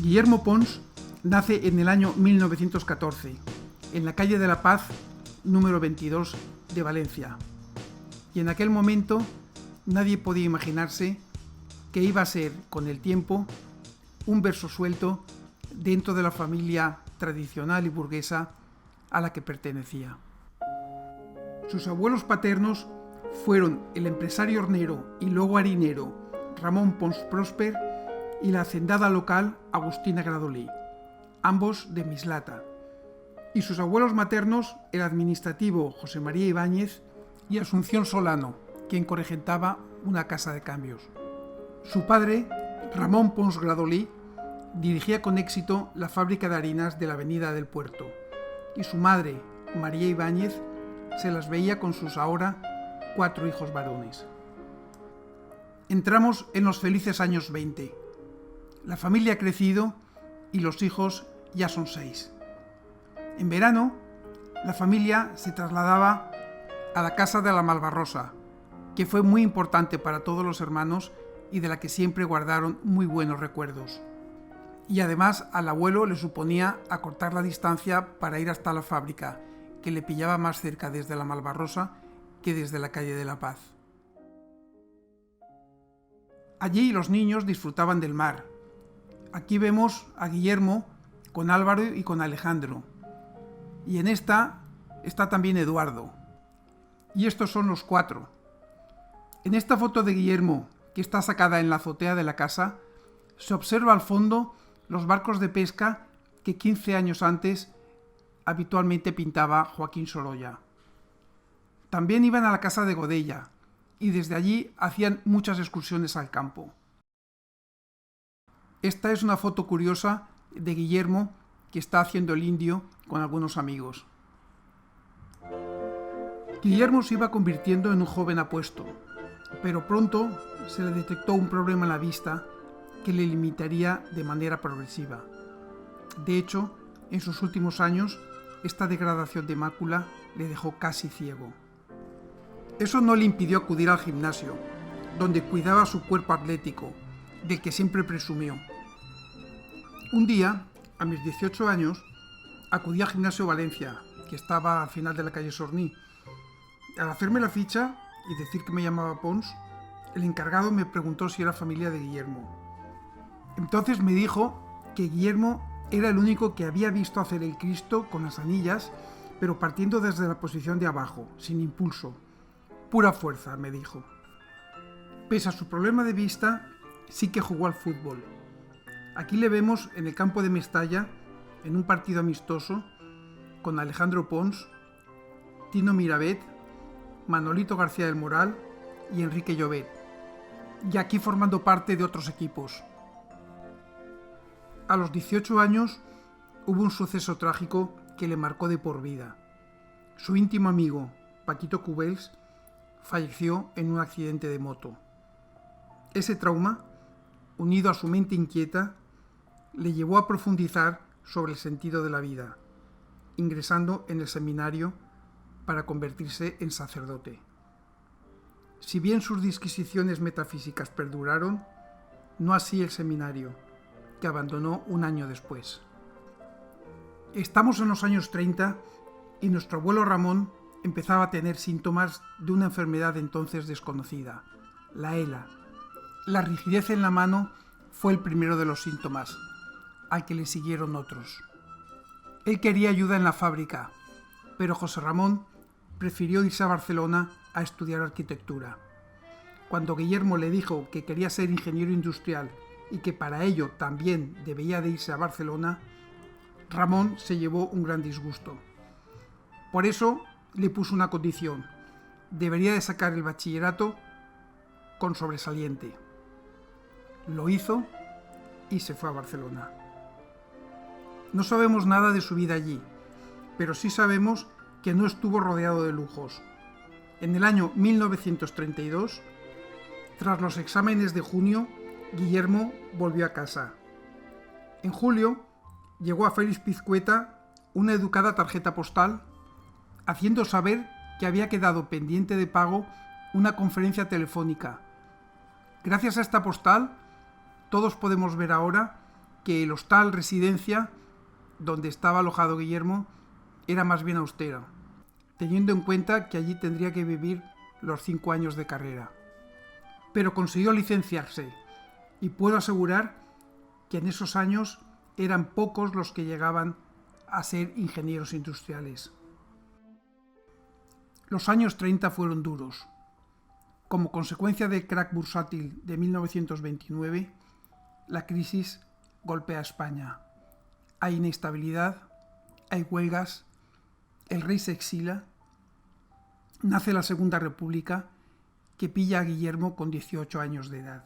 Guillermo Pons nace en el año 1914, en la calle de la Paz, número 22 de Valencia. Y en aquel momento nadie podía imaginarse que iba a ser, con el tiempo, un verso suelto dentro de la familia tradicional y burguesa a la que pertenecía. Sus abuelos paternos fueron el empresario hornero y luego harinero Ramón Pons Prosper y la hacendada local Agustina Gradolí, ambos de Mislata, y sus abuelos maternos el administrativo José María Ibáñez y Asunción Solano, quien corregentaba una casa de cambios. Su padre, Ramón Pons Gradolí, dirigía con éxito la fábrica de harinas de la Avenida del Puerto, y su madre, María Ibáñez, se las veía con sus ahora 4 hijos varones. Entramos en los felices años 20. La familia ha crecido y los hijos ya son 6. En verano, la familia se trasladaba a la casa de la Malvarrosa, que fue muy importante para todos los hermanos y de la que siempre guardaron muy buenos recuerdos. Y además al abuelo le suponía acortar la distancia para ir hasta la fábrica, que le pillaba más cerca desde la Malvarrosa que desde la calle de la Paz. Allí los niños disfrutaban del mar. Aquí vemos a Guillermo con Álvaro y con Alejandro. Y en esta está también Eduardo. Y estos son los 4. En esta foto de Guillermo, que está sacada en la azotea de la casa, se observa al fondo los barcos de pesca que 15 años antes habitualmente pintaba Joaquín Sorolla. También iban a la casa de Godella y desde allí hacían muchas excursiones al campo. Esta es una foto curiosa de Guillermo que está haciendo el indio con algunos amigos. Guillermo se iba convirtiendo en un joven apuesto, pero pronto se le detectó un problema en la vista que le limitaría de manera progresiva. De hecho, en sus últimos años, esta degradación de mácula le dejó casi ciego. Eso no le impidió acudir al gimnasio, donde cuidaba su cuerpo atlético, del que siempre presumió. Un día, a mis 18 años, acudí al gimnasio Valencia, que estaba al final de la calle Sorní. Al hacerme la ficha y decir que me llamaba Pons, el encargado me preguntó si era familia de Guillermo. Entonces me dijo que Guillermo era el único que había visto hacer el Cristo con las anillas, pero partiendo desde la posición de abajo, sin impulso. Pura fuerza, me dijo. Pese a su problema de vista, sí que jugó al fútbol. Aquí le vemos en el campo de Mestalla, en un partido amistoso, con Alejandro Pons, Tino Mirabet, Manolito García del Moral y Enrique Llobet, y aquí formando parte de otros equipos. A los 18 años hubo un suceso trágico que le marcó de por vida. Su íntimo amigo, Paquito Cubells, falleció en un accidente de moto. Ese trauma, unido a su mente inquieta, le llevó a profundizar sobre el sentido de la vida, ingresando en el seminario para convertirse en sacerdote. Si bien sus disquisiciones metafísicas perduraron, no así el seminario, que abandonó un año después. Estamos en los años 30 y nuestro abuelo Ramón empezaba a tener síntomas de una enfermedad entonces desconocida, la ELA. La rigidez en la mano fue el primero de los síntomas, al que le siguieron otros. Él quería ayuda en la fábrica, pero José Ramón prefirió irse a Barcelona a estudiar arquitectura. Cuando Guillermo le dijo que quería ser ingeniero industrial y que para ello también debía de irse a Barcelona, Ramón se llevó un gran disgusto. Por eso le puso una condición: debería de sacar el bachillerato con sobresaliente. Lo hizo y se fue a Barcelona. No sabemos nada de su vida allí, pero sí sabemos que no estuvo rodeado de lujos. En el año 1932, tras los exámenes de junio, Guillermo volvió a casa. En julio llegó a Félix Pizcueta una educada tarjeta postal, haciendo saber que había quedado pendiente de pago una conferencia telefónica. Gracias a esta postal, todos podemos ver ahora que el hostal residencia donde estaba alojado Guillermo era más bien austera, teniendo en cuenta que allí tendría que vivir los 5 años de carrera. Pero consiguió licenciarse y puedo asegurar que en esos años eran pocos los que llegaban a ser ingenieros industriales. Los años 30 fueron duros. Como consecuencia del crack bursátil de 1929, la crisis golpea a España. Hay inestabilidad, hay huelgas, el rey se exila, nace la Segunda República, que pilla a Guillermo con 18 años de edad.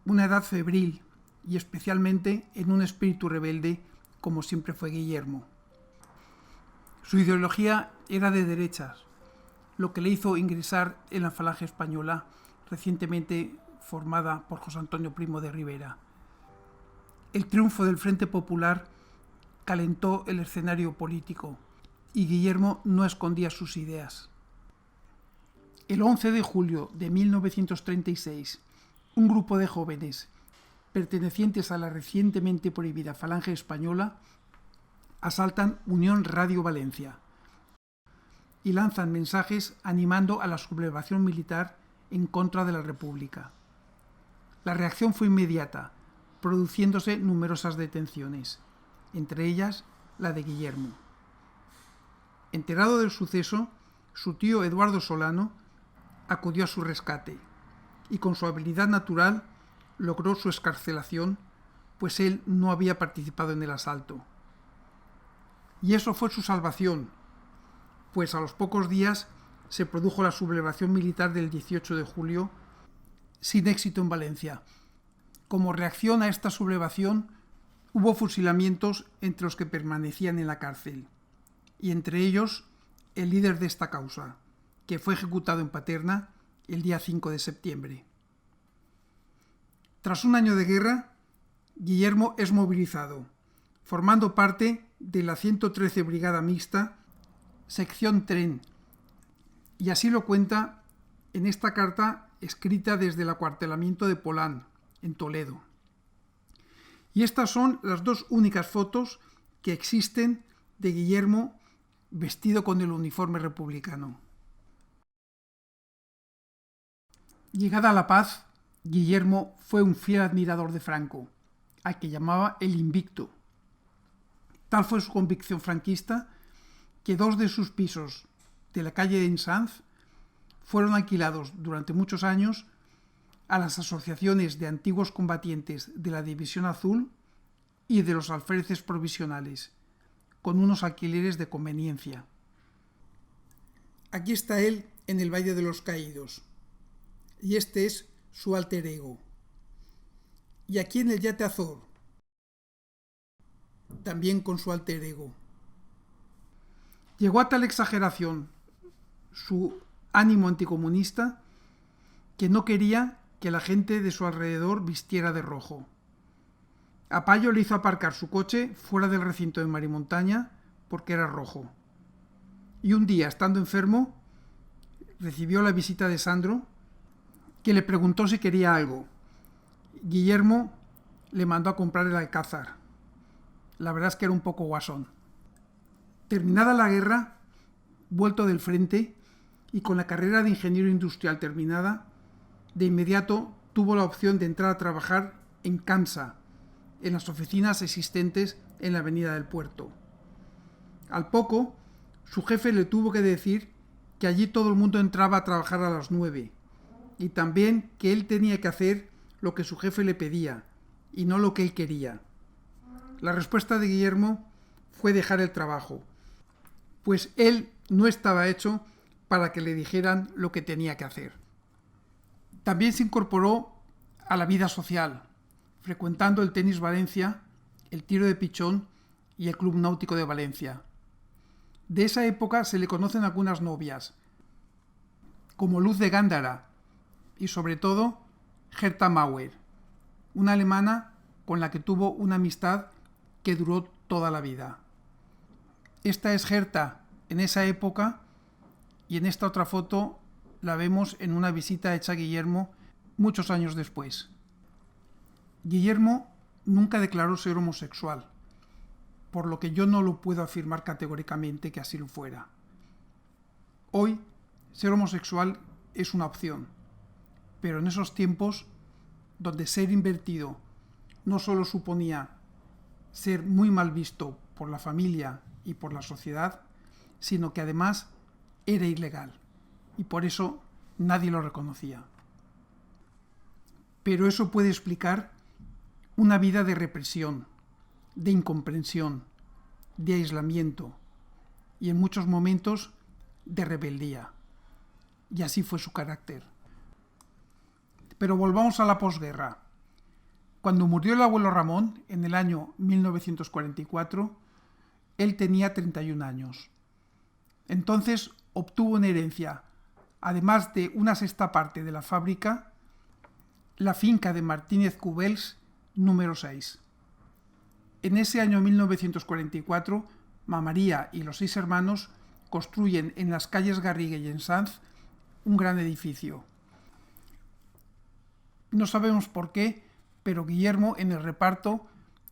Una edad febril y especialmente en un espíritu rebelde como siempre fue Guillermo. Su ideología era de derechas, lo que le hizo ingresar en la Falange Española, recientemente formada por José Antonio Primo de Rivera. El triunfo del Frente Popular calentó el escenario político y Guillermo no escondía sus ideas. El 11 de julio de 1936, un grupo de jóvenes pertenecientes a la recientemente prohibida Falange Española asaltan Unión Radio Valencia y lanzan mensajes animando a la sublevación militar en contra de la República. La reacción fue inmediata, produciéndose numerosas detenciones, entre ellas la de Guillermo. Enterado del suceso, su tío Eduardo Solano acudió a su rescate y con su habilidad natural logró su excarcelación, pues él no había participado en el asalto. Y eso fue su salvación, pues a los pocos días se produjo la sublevación militar del 18 de julio, sin éxito en Valencia. Como reacción a esta sublevación, hubo fusilamientos entre los que permanecían en la cárcel, y entre ellos el líder de esta causa, que fue ejecutado en Paterna el día 5 de septiembre. Tras un año de guerra, Guillermo es movilizado, formando parte de la 113 Brigada Mixta, sección Tren, y así lo cuenta en esta carta escrita desde el acuartelamiento de Polán, en Toledo. Y estas son las dos únicas fotos que existen de Guillermo vestido con el uniforme republicano. Llegada la paz, Guillermo fue un fiel admirador de Franco, al que llamaba el Invicto. Tal fue su convicción franquista que 2 de sus pisos de la calle de Insanz fueron alquilados durante muchos años a las asociaciones de antiguos combatientes de la División Azul y de los alféreces provisionales, con unos alquileres de conveniencia. Aquí está él en el Valle de los Caídos, y este es su alter ego. Y aquí en el Yate Azor, también con su alter ego. Llegó a tal exageración su ánimo anticomunista que no quería que la gente de su alrededor vistiera de rojo. A Payo le hizo aparcar su coche fuera del recinto de Marimontaña porque era rojo. Y un día, estando enfermo, recibió la visita de Sandro, que le preguntó si quería algo. Guillermo le mandó a comprar el Alcázar. La verdad es que era un poco guasón. Terminada la guerra, vuelto del frente y con la carrera de ingeniero industrial terminada, de inmediato tuvo la opción de entrar a trabajar en CAMSA, en las oficinas existentes en la avenida del Puerto. Al poco, su jefe le tuvo que decir que allí todo el mundo entraba a trabajar a las 9 y también que él tenía que hacer lo que su jefe le pedía y no lo que él quería. La respuesta de Guillermo fue dejar el trabajo, pues él no estaba hecho para que le dijeran lo que tenía que hacer. También se incorporó a la vida social, frecuentando el Tenis Valencia, el tiro de pichón y el Club Náutico de Valencia. De esa época se le conocen algunas novias, como Luz de Gándara y sobre todo Herta Mauer, una alemana con la que tuvo una amistad que duró toda la vida. Esta es Herta en esa época y en esta otra foto la vemos en una visita hecha a Guillermo muchos años después. Guillermo nunca declaró ser homosexual, por lo que yo no lo puedo afirmar categóricamente que así lo fuera. Hoy, ser homosexual es una opción, pero en esos tiempos, donde ser invertido no solo suponía ser muy mal visto por la familia y por la sociedad, sino que además era ilegal, y por eso nadie lo reconocía. Pero eso puede explicar una vida de represión, de incomprensión, de aislamiento y en muchos momentos de rebeldía. Y así fue su carácter. Pero volvamos a la posguerra. Cuando murió el abuelo Ramón, en el año 1944, él tenía 31 años. Entonces obtuvo en herencia, además de una sexta parte de la fábrica, la finca de Martínez Cubells, número 6. En ese año 1944, María y los 6 hermanos construyen en las calles Garriga y en Sanz un gran edificio. No sabemos por qué, pero Guillermo en el reparto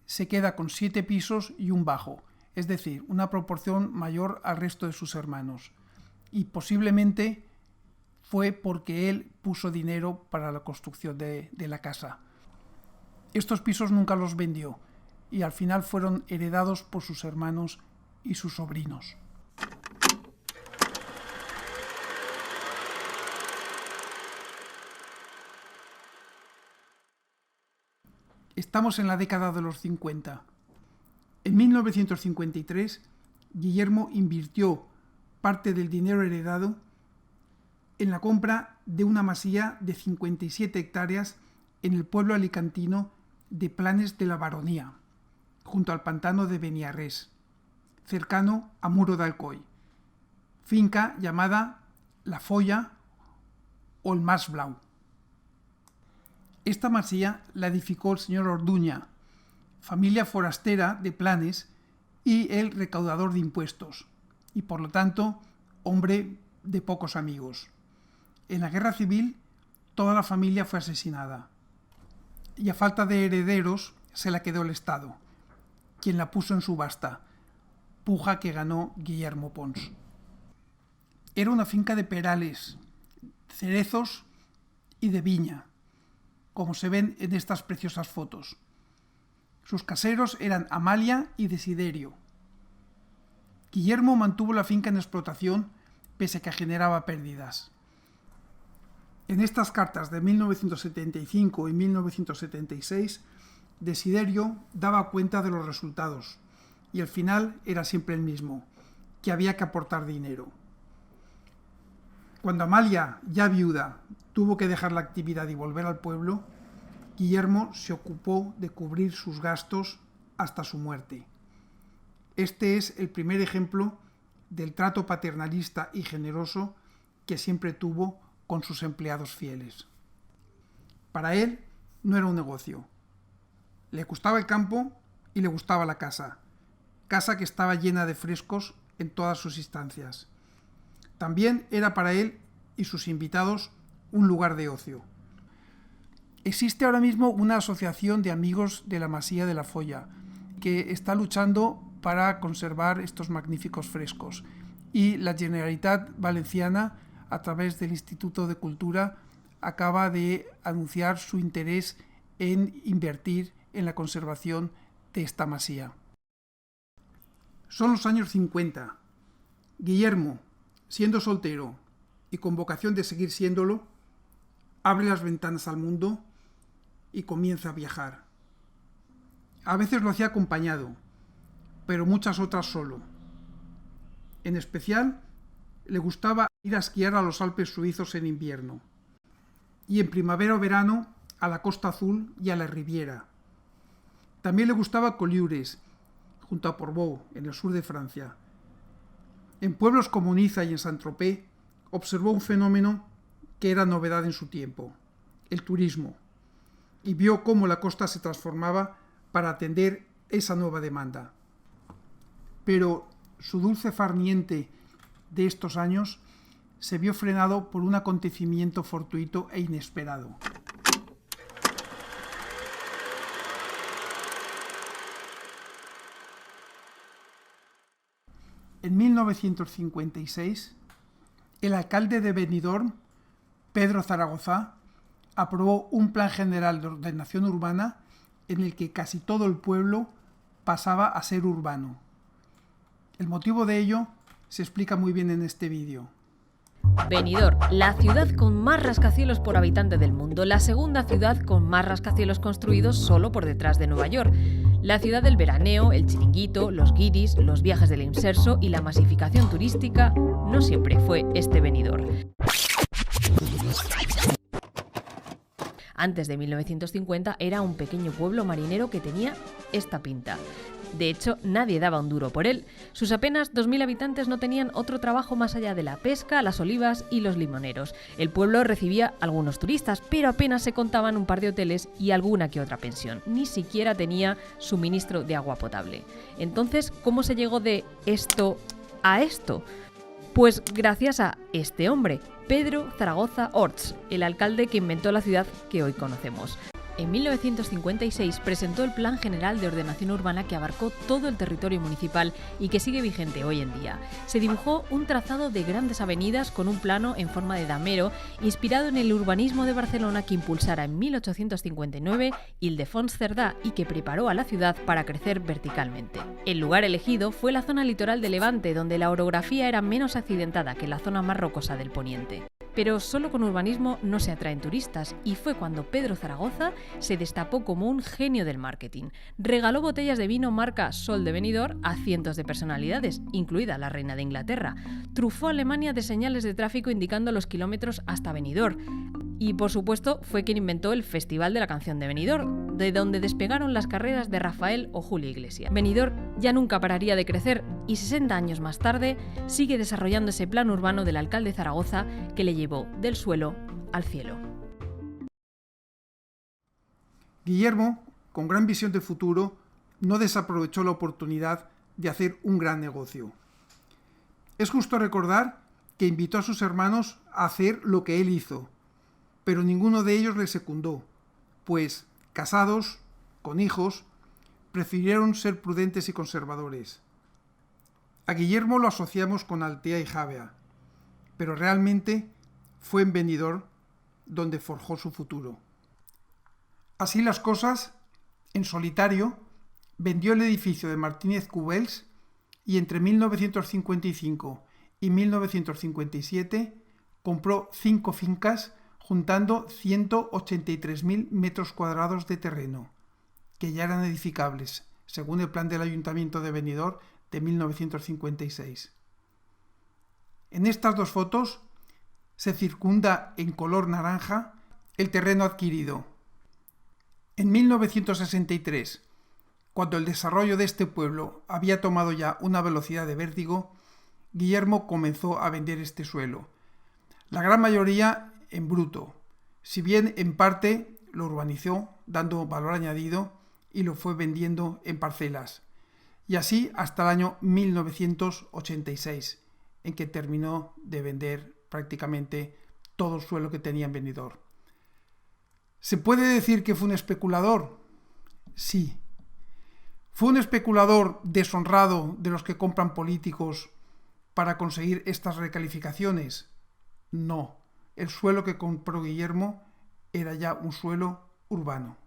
se queda con 7 pisos y un bajo, es decir, una proporción mayor al resto de sus hermanos. Y posiblemente fue porque él puso dinero para la construcción de la casa. Estos pisos nunca los vendió y al final fueron heredados por sus hermanos y sus sobrinos. Estamos en la década de los 50. En 1953, Guillermo invirtió parte del dinero heredado en la compra de una masía de 57 hectáreas en el pueblo alicantino de Planes de la Baronía, junto al pantano de Beniarrés, cercano a Muro de Alcoy, finca llamada La Folla o el Mas Blau. Esta masía la edificó el señor Orduña, familia forastera de Planes y el recaudador de impuestos, y por lo tanto hombre de pocos amigos. En la guerra civil toda la familia fue asesinada y a falta de herederos se la quedó el Estado, quien la puso en subasta, puja que ganó Guillermo Pons. Era una finca de perales, cerezos y de viña, como se ven en estas preciosas fotos. Sus caseros eran Amalia y Desiderio. Guillermo mantuvo la finca en explotación pese a que generaba pérdidas. En estas cartas de 1975 y 1976, Desiderio daba cuenta de los resultados y el final era siempre el mismo, que había que aportar dinero. Cuando Amalia, ya viuda, tuvo que dejar la actividad y volver al pueblo, Guillermo se ocupó de cubrir sus gastos hasta su muerte. Este es el primer ejemplo del trato paternalista y generoso que siempre tuvo con sus empleados fieles. Para él no era un negocio. Le gustaba el campo y le gustaba la casa que estaba llena de frescos en todas sus instancias. También era para él y sus invitados un lugar de ocio. Existe ahora mismo una asociación de amigos de la Masía de la Folla que está luchando para conservar estos magníficos frescos y la Generalitat Valenciana, a través del Instituto de Cultura, acaba de anunciar su interés en invertir en la conservación de esta masía. Son los años 50. Guillermo, siendo soltero y con vocación de seguir siéndolo, abre las ventanas al mundo y comienza a viajar. A veces lo hacía acompañado, pero muchas otras solo. En especial, le gustaba ir a esquiar a los Alpes suizos en invierno, y en primavera o verano a la Costa Azul y a la Riviera. También le gustaba Collioures, junto a Portbou, en el sur de Francia. En pueblos como Niza y en Saint-Tropez observó un fenómeno que era novedad en su tiempo, el turismo, y vio cómo la costa se transformaba para atender esa nueva demanda. Pero su dulce farniente de estos años se vio frenado por un acontecimiento fortuito e inesperado. En 1956, el alcalde de Benidorm, Pedro Zaragoza, aprobó un plan general de ordenación urbana en el que casi todo el pueblo pasaba a ser urbano. El motivo de ello se explica muy bien en este vídeo. Benidorm, la ciudad con más rascacielos por habitante del mundo, la segunda ciudad con más rascacielos construidos solo por detrás de Nueva York. La ciudad del veraneo, el chiringuito, los guiris, los viajes del inserso y la masificación turística no siempre fue este Benidorm. Antes de 1950 era un pequeño pueblo marinero que tenía esta pinta. De hecho, nadie daba un duro por él. Sus apenas 2.000 habitantes no tenían otro trabajo más allá de la pesca, las olivas y los limoneros. El pueblo recibía algunos turistas, pero apenas se contaban un par de hoteles y alguna que otra pensión. Ni siquiera tenía suministro de agua potable. Entonces, ¿cómo se llegó de esto a esto? Pues gracias a este hombre, Pedro Zaragoza Orts, el alcalde que inventó la ciudad que hoy conocemos. En 1956 presentó el Plan General de Ordenación Urbana que abarcó todo el territorio municipal y que sigue vigente hoy en día. Se dibujó un trazado de grandes avenidas con un plano en forma de damero inspirado en el urbanismo de Barcelona que impulsara en 1859 Ildefons Cerdà y que preparó a la ciudad para crecer verticalmente. El lugar elegido fue la zona litoral de Levante, donde la orografía era menos accidentada que la zona más rocosa del poniente. Pero solo con urbanismo no se atraen turistas y fue cuando Pedro Zaragoza se destapó como un genio del marketing. Regaló botellas de vino marca Sol de Benidorm a cientos de personalidades, incluida la reina de Inglaterra. Trufó a Alemania de señales de tráfico indicando los kilómetros hasta Benidorm. Y por supuesto fue quien inventó el Festival de la Canción de Benidorm, de donde despegaron las carreras de Rafael o Julio Iglesias. Benidorm ya nunca pararía de crecer y 60 años más tarde sigue desarrollando ese plan urbano del alcalde Zaragoza que le llevó del suelo al cielo. Guillermo, con gran visión de futuro, no desaprovechó la oportunidad de hacer un gran negocio. Es justo recordar que invitó a sus hermanos a hacer lo que él hizo, pero ninguno de ellos le secundó, pues, casados, con hijos, prefirieron ser prudentes y conservadores. A Guillermo lo asociamos con Altea y Javea, pero realmente fue en Benidorm donde forjó su futuro. Así las cosas, en solitario, vendió el edificio de Martínez Cubells y entre 1955 y 1957 compró 5 fincas juntando 183.000 metros cuadrados de terreno, que ya eran edificables, según el plan del Ayuntamiento de Benidorm de 1956. En estas dos fotos se circunda en color naranja el terreno adquirido. En 1963, cuando el desarrollo de este pueblo había tomado ya una velocidad de vértigo, Guillermo comenzó a vender este suelo, la gran mayoría en bruto, si bien en parte lo urbanizó dando valor añadido y lo fue vendiendo en parcelas, y así hasta el año 1986, en que terminó de vender prácticamente todo el suelo que tenía en Benidorm. ¿Se puede decir que fue un especulador? Sí. ¿Fue un especulador deshonrado de los que compran políticos para conseguir estas recalificaciones? No. El suelo que compró Guillermo era ya un suelo urbano.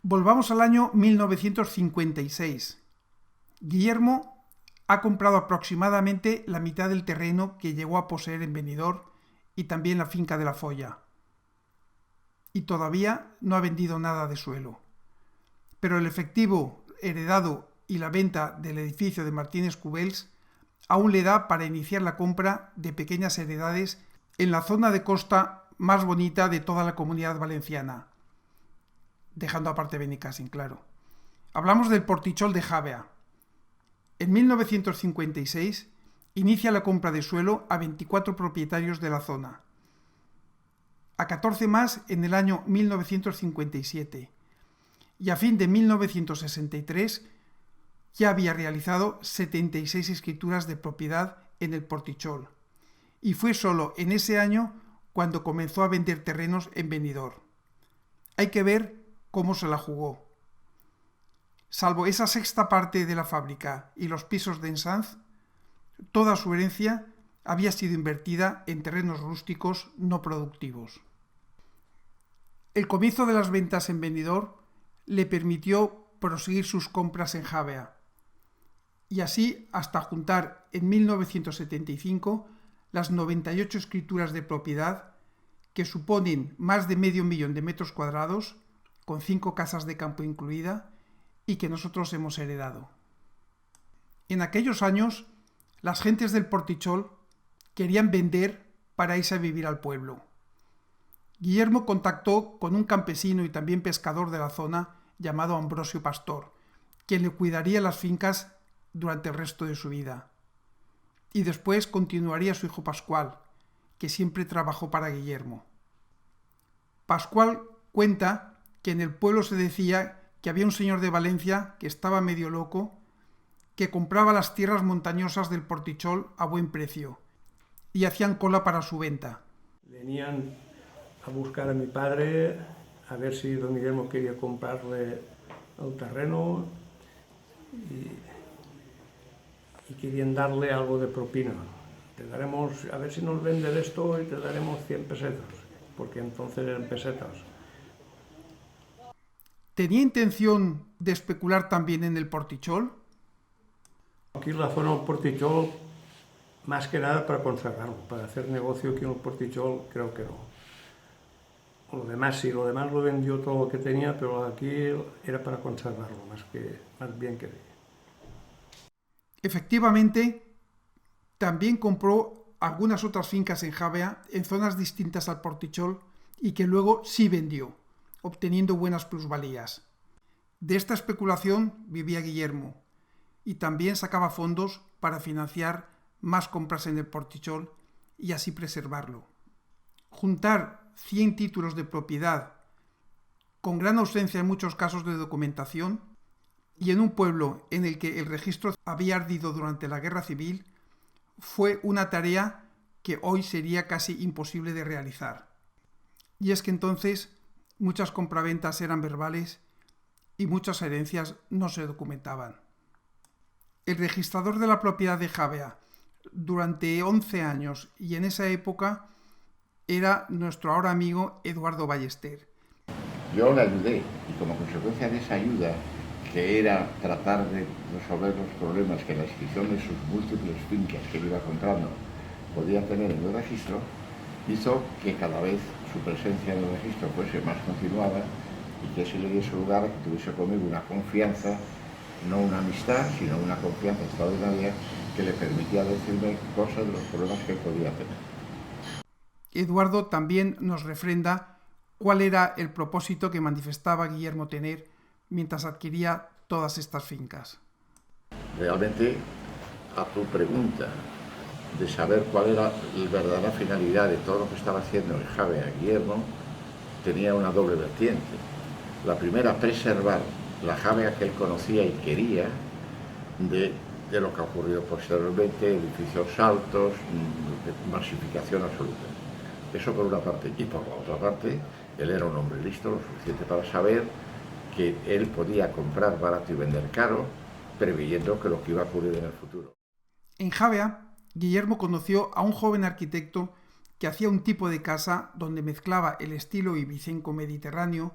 Volvamos al año 1956. Guillermo ha comprado aproximadamente la mitad del terreno que llegó a poseer en Benidorm y también la finca de la Folla. Y todavía no ha vendido nada de suelo. Pero el efectivo heredado y la venta del edificio de Martínez Cubells aún le da para iniciar la compra de pequeñas heredades en la zona de costa más bonita de toda la Comunidad Valenciana, dejando aparte Benicàssim, claro. Hablamos del Portichol de Javea. En 1956 inicia la compra de suelo a 24 propietarios de la zona, a 14 más en el año 1957, y a fin de 1963 ya había realizado 76 escrituras de propiedad en el Portichol, y fue solo en ese año cuando comenzó a vender terrenos en Benidorm. Hay que ver cómo se la jugó. Salvo esa sexta parte de la fábrica y los pisos de Ensanz, toda su herencia había sido invertida en terrenos rústicos no productivos. El comienzo de las ventas en Benidorm le permitió proseguir sus compras en Javea, y así hasta juntar en 1975 las 98 escrituras de propiedad, que suponen más de medio millón de metros cuadrados, con 5 casas de campo incluida, y que nosotros hemos heredado. En aquellos años, las gentes del Portichol querían vender para irse a vivir al pueblo. Guillermo contactó con un campesino y también pescador de la zona llamado Ambrosio Pastor, quien le cuidaría las fincas durante el resto de su vida. Y después continuaría su hijo Pascual, que siempre trabajó para Guillermo. Pascual cuenta que en el pueblo se decía que había un señor de Valencia que estaba medio loco, que compraba las tierras montañosas del Portichol a buen precio y hacían cola para su venta. Venían a buscar a mi padre a ver si don Guillermo quería comprarle el terreno y querían darle algo de propina. Te daremos, a ver si nos vende esto y te daremos 100 pesetas, porque entonces eran pesetas. ¿Tenía intención de especular también en el Portichol? Aquí en la zona del Portichol, más que nada para conservarlo, para hacer negocio aquí en el Portichol, creo que no. Lo demás sí, lo demás lo vendió todo lo que tenía, pero aquí era para conservarlo, más bien que... Efectivamente, también compró algunas otras fincas en Javea, en zonas distintas al Portichol, y que luego sí vendió, obteniendo buenas plusvalías. De esta especulación vivía Guillermo, y también sacaba fondos para financiar más compras en el Portichol y así preservarlo. Juntar 100 títulos de propiedad, con gran ausencia en muchos casos de documentación, y en un pueblo en el que el registro había ardido durante la Guerra Civil, fue una tarea que hoy sería casi imposible de realizar. Y es que entonces muchas compraventas eran verbales y muchas herencias no se documentaban. El registrador de la propiedad de Javea durante 11 años y en esa época era nuestro ahora amigo Eduardo Ballester. Yo le ayudé y como consecuencia de esa ayuda, que era tratar de resolver los problemas que la inscripción de sus múltiples fincas que iba comprando podía tener en el registro, hizo que cada vez su presencia en el registro fuese más continuada y que se le diese lugar a que tuviese conmigo una confianza, no una amistad, sino una confianza extraordinaria que le permitía decirme cosas de los problemas que podía tener. Eduardo también nos refrenda cuál era el propósito que manifestaba Guillermo tener mientras adquiría todas estas fincas. Realmente, a tu pregunta de saber cuál era la verdadera finalidad de todo lo que estaba haciendo en Javea Guillermo, tenía una doble vertiente. La primera, preservar la Javea que él conocía y quería de lo que ha ocurrido posteriormente, edificios altos, masificación absoluta. Eso por una parte. Y por la otra parte, él era un hombre listo, lo suficiente para saber que él podía comprar barato y vender caro, preveyendo que lo que iba a ocurrir en el futuro. En Javea, Guillermo conoció a un joven arquitecto que hacía un tipo de casa donde mezclaba el estilo ibicenco mediterráneo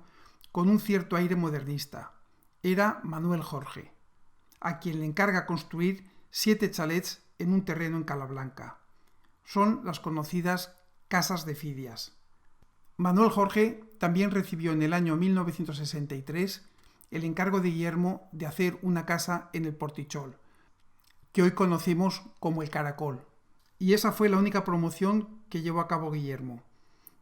con un cierto aire modernista. Era Manuel Jorge, a quien le encarga construir 7 chalets en un terreno en Calablanca. Son las conocidas Casas de Fidias. Manuel Jorge también recibió en el año 1963 el encargo de Guillermo de hacer una casa en el Portichol, que hoy conocemos como el Caracol. Y esa fue la única promoción que llevó a cabo Guillermo.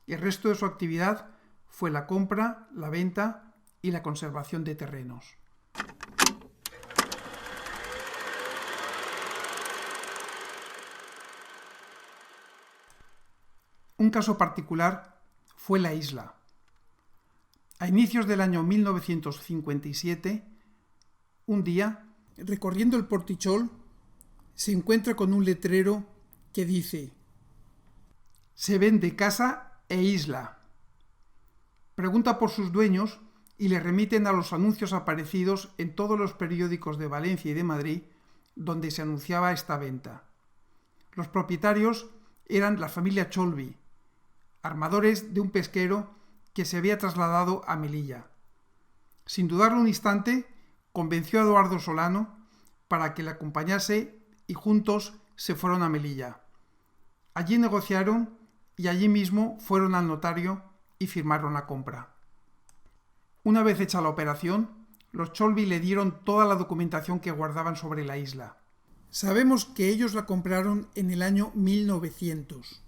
El resto de su actividad fue la compra, la venta y la conservación de terrenos. Un caso particular fue la isla. A inicios del año 1957, un día, recorriendo el Portichol, se encuentra con un letrero que dice: Se vende casa e isla. Pregunta por sus dueños y le remiten a los anuncios aparecidos en todos los periódicos de Valencia y de Madrid donde se anunciaba esta venta. Los propietarios eran la familia Cholvi, armadores de un pesquero que se había trasladado a Melilla. Sin dudarlo un instante, convenció a Eduardo Solano para que le acompañase y juntos se fueron a Melilla. Allí negociaron y allí mismo fueron al notario y firmaron la compra. Una vez hecha la operación, los Cholvi le dieron toda la documentación que guardaban sobre la isla. Sabemos que ellos la compraron en el año 1900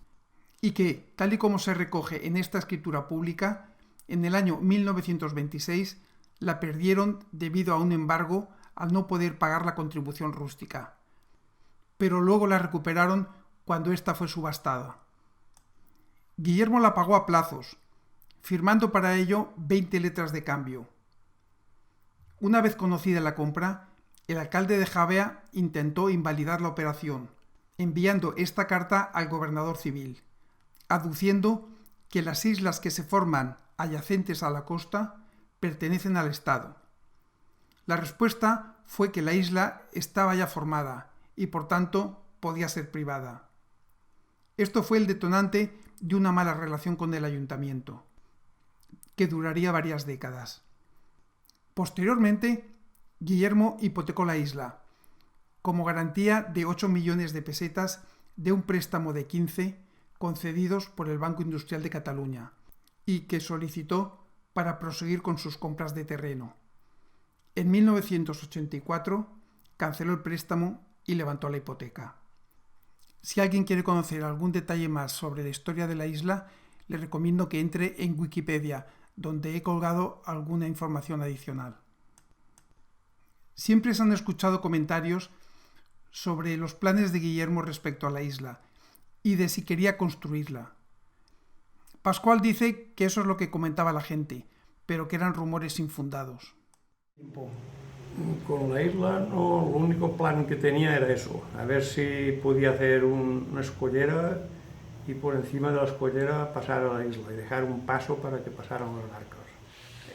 y que, tal y como se recoge en esta escritura pública, en el año 1926 la perdieron debido a un embargo al no poder pagar la contribución rústica. Pero luego la recuperaron cuando ésta fue subastada. Guillermo la pagó a plazos, firmando para ello 20 letras de cambio. Una vez conocida la compra, el alcalde de Javea intentó invalidar la operación, enviando esta carta al gobernador civil, aduciendo que las islas que se forman adyacentes a la costa pertenecen al Estado. La respuesta fue que la isla estaba ya formada y por tanto podía ser privada. Esto fue el detonante de una mala relación con el ayuntamiento, que duraría varias décadas. Posteriormente, Guillermo hipotecó la isla, como garantía de 8 millones de pesetas de un préstamo de 15 concedidos por el Banco Industrial de Cataluña y que solicitó para proseguir con sus compras de terreno. En 1984 canceló el préstamo y levantó la hipoteca. Si alguien quiere conocer algún detalle más sobre la historia de la isla, le recomiendo que entre en Wikipedia, donde he colgado alguna información adicional. Siempre se han escuchado comentarios sobre los planes de Guillermo respecto a la isla y de si quería construirla. Pascual dice que eso es lo que comentaba la gente, pero que eran rumores infundados. Con la isla, no, el único plan que tenía era eso, a ver si podía hacer una escollera y por encima de la escollera pasar a la isla y dejar un paso para que pasaran los barcos.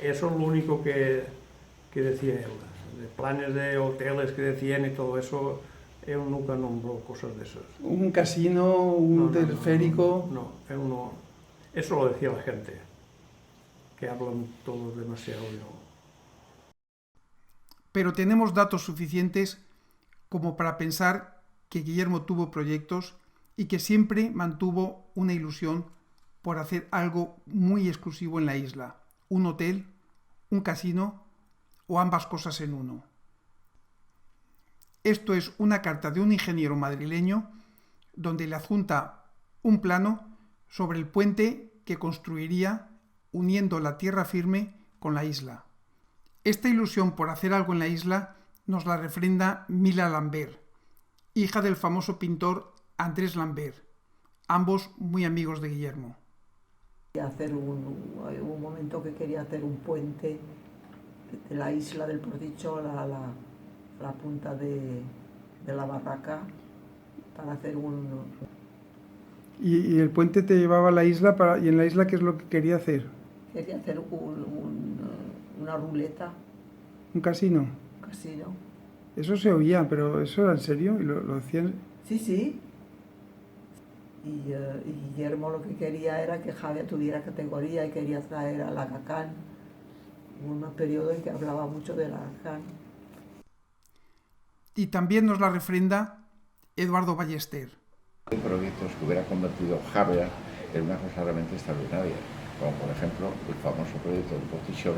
Eso es lo único que decía él. De planes de hoteles que decían y todo eso, él nunca nombró cosas de esas. ¿Un casino, un teleférico? No, él no. Eso lo decía la gente, que hablan todos demasiado. Pero tenemos datos suficientes como para pensar que Guillermo tuvo proyectos y que siempre mantuvo una ilusión por hacer algo muy exclusivo en la isla, un hotel, un casino o ambas cosas en uno. Esto es una carta de un ingeniero madrileño donde le adjunta un plano sobre el puente que construiría uniendo la tierra firme con la isla. Esta ilusión por hacer algo en la isla nos la refrenda Mila Lambert, hija del famoso pintor Andrés Lambert, ambos muy amigos de Guillermo. Hubo un momento que quería hacer un puente de la isla del Portichol a la punta de la barraca para hacer ¿Y el puente te llevaba a la isla? ¿Y en la isla qué es lo que quería hacer? Quería hacer una ruleta. ¿Un casino? Un casino. Eso se oía, pero ¿eso era en serio? ¿Y lo hacían? Sí. Y Guillermo lo que quería era que Javea tuviera categoría y quería traer a la Cacán. Un periodo en que hablaba mucho de la Cacán. Y también nos la refrenda Eduardo Ballester. Proyectos que hubiera convertido Javea en una cosa realmente extraordinaria, como por ejemplo el famoso proyecto del Portichol,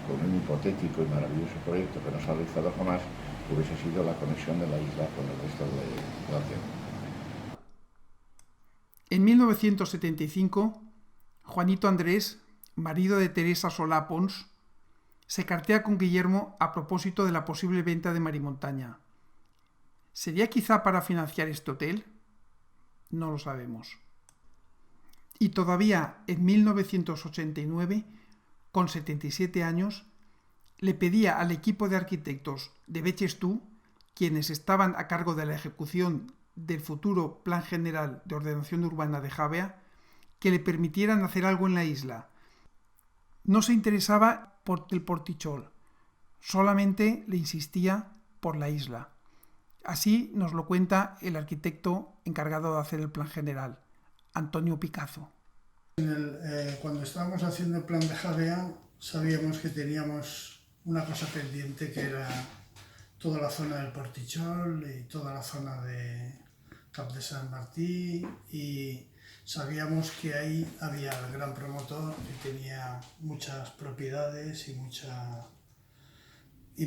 con un hipotético y maravilloso proyecto que no se ha realizado jamás, que hubiese sido la conexión de la isla con el resto de la tierra. En 1975, Juanito Andrés, marido de Teresa Solá Pons, se cartea con Guillermo a propósito de la posible venta de Marimontaña. ¿Sería quizá para financiar este hotel? No lo sabemos. Y todavía en 1989, con 77 años, le pedía al equipo de arquitectos de Bechestú, quienes estaban a cargo de la ejecución del futuro Plan General de Ordenación Urbana de Javea, que le permitieran hacer algo en la isla. No se interesaba por el Portichol, solamente le insistía por la isla. Así nos lo cuenta el arquitecto encargado de hacer el plan general, Antonio Picazo. Cuando estábamos haciendo el plan de Javea, sabíamos que teníamos una cosa pendiente, que era toda la zona del Portichol y toda la zona de Cap de Sant Martí, y sabíamos que ahí había el gran promotor que tenía muchas propiedades y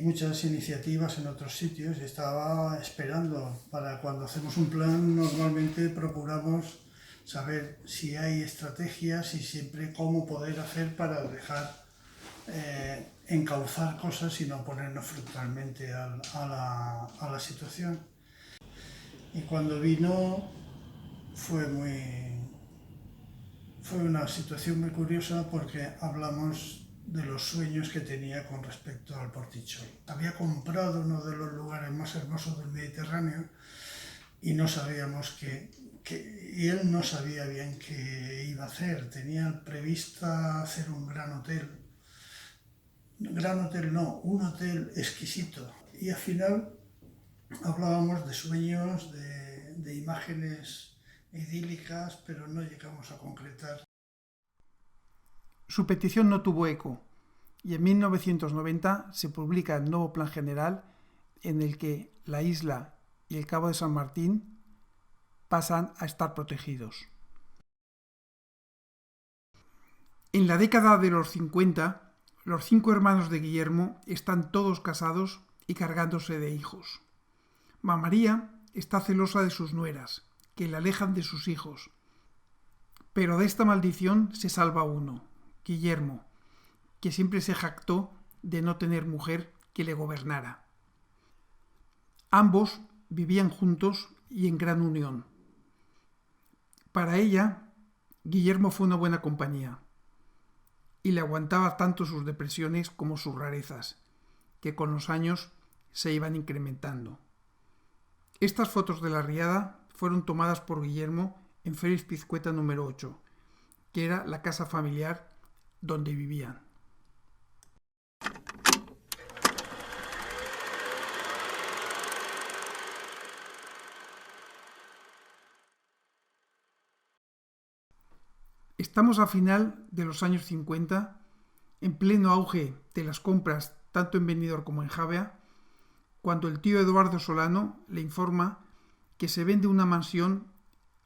muchas iniciativas en otros sitios, y estaba esperando. Para cuando hacemos un plan, normalmente procuramos saber si hay estrategias y siempre cómo poder hacer para dejar encauzar cosas y no ponernos frontalmente a la situación. Y cuando vino fue una situación muy curiosa, porque hablamos de los sueños que tenía con respecto al Portichol. Había comprado uno de los lugares más hermosos del Mediterráneo y no sabíamos y él no sabía bien qué iba a hacer. Tenía prevista hacer un gran hotel. Un hotel exquisito. Y al final hablábamos de sueños, de imágenes idílicas, pero no llegamos a concretar. Su petición no tuvo eco, y en 1990 se publica el nuevo Plan General, en el que la isla y el Cabo de San Martín pasan a estar protegidos. En la década de los 50, los 5 hermanos de Guillermo están todos casados y cargándose de hijos. María está celosa de sus nueras, que le alejan de sus hijos. Pero de esta maldición se salva uno, Guillermo, que siempre se jactó de no tener mujer que le gobernara. Ambos vivían juntos y en gran unión. Para ella, Guillermo fue una buena compañía, y le aguantaba tanto sus depresiones como sus rarezas, que con los años se iban incrementando. Estas fotos de la riada fueron tomadas por Guillermo en Félix Pizcueta número 8, que era la casa familiar donde vivían. Estamos a final de los años 50, en pleno auge de las compras tanto en Benidorm como en Javea, cuando el tío Eduardo Solano le informa que se vende una mansión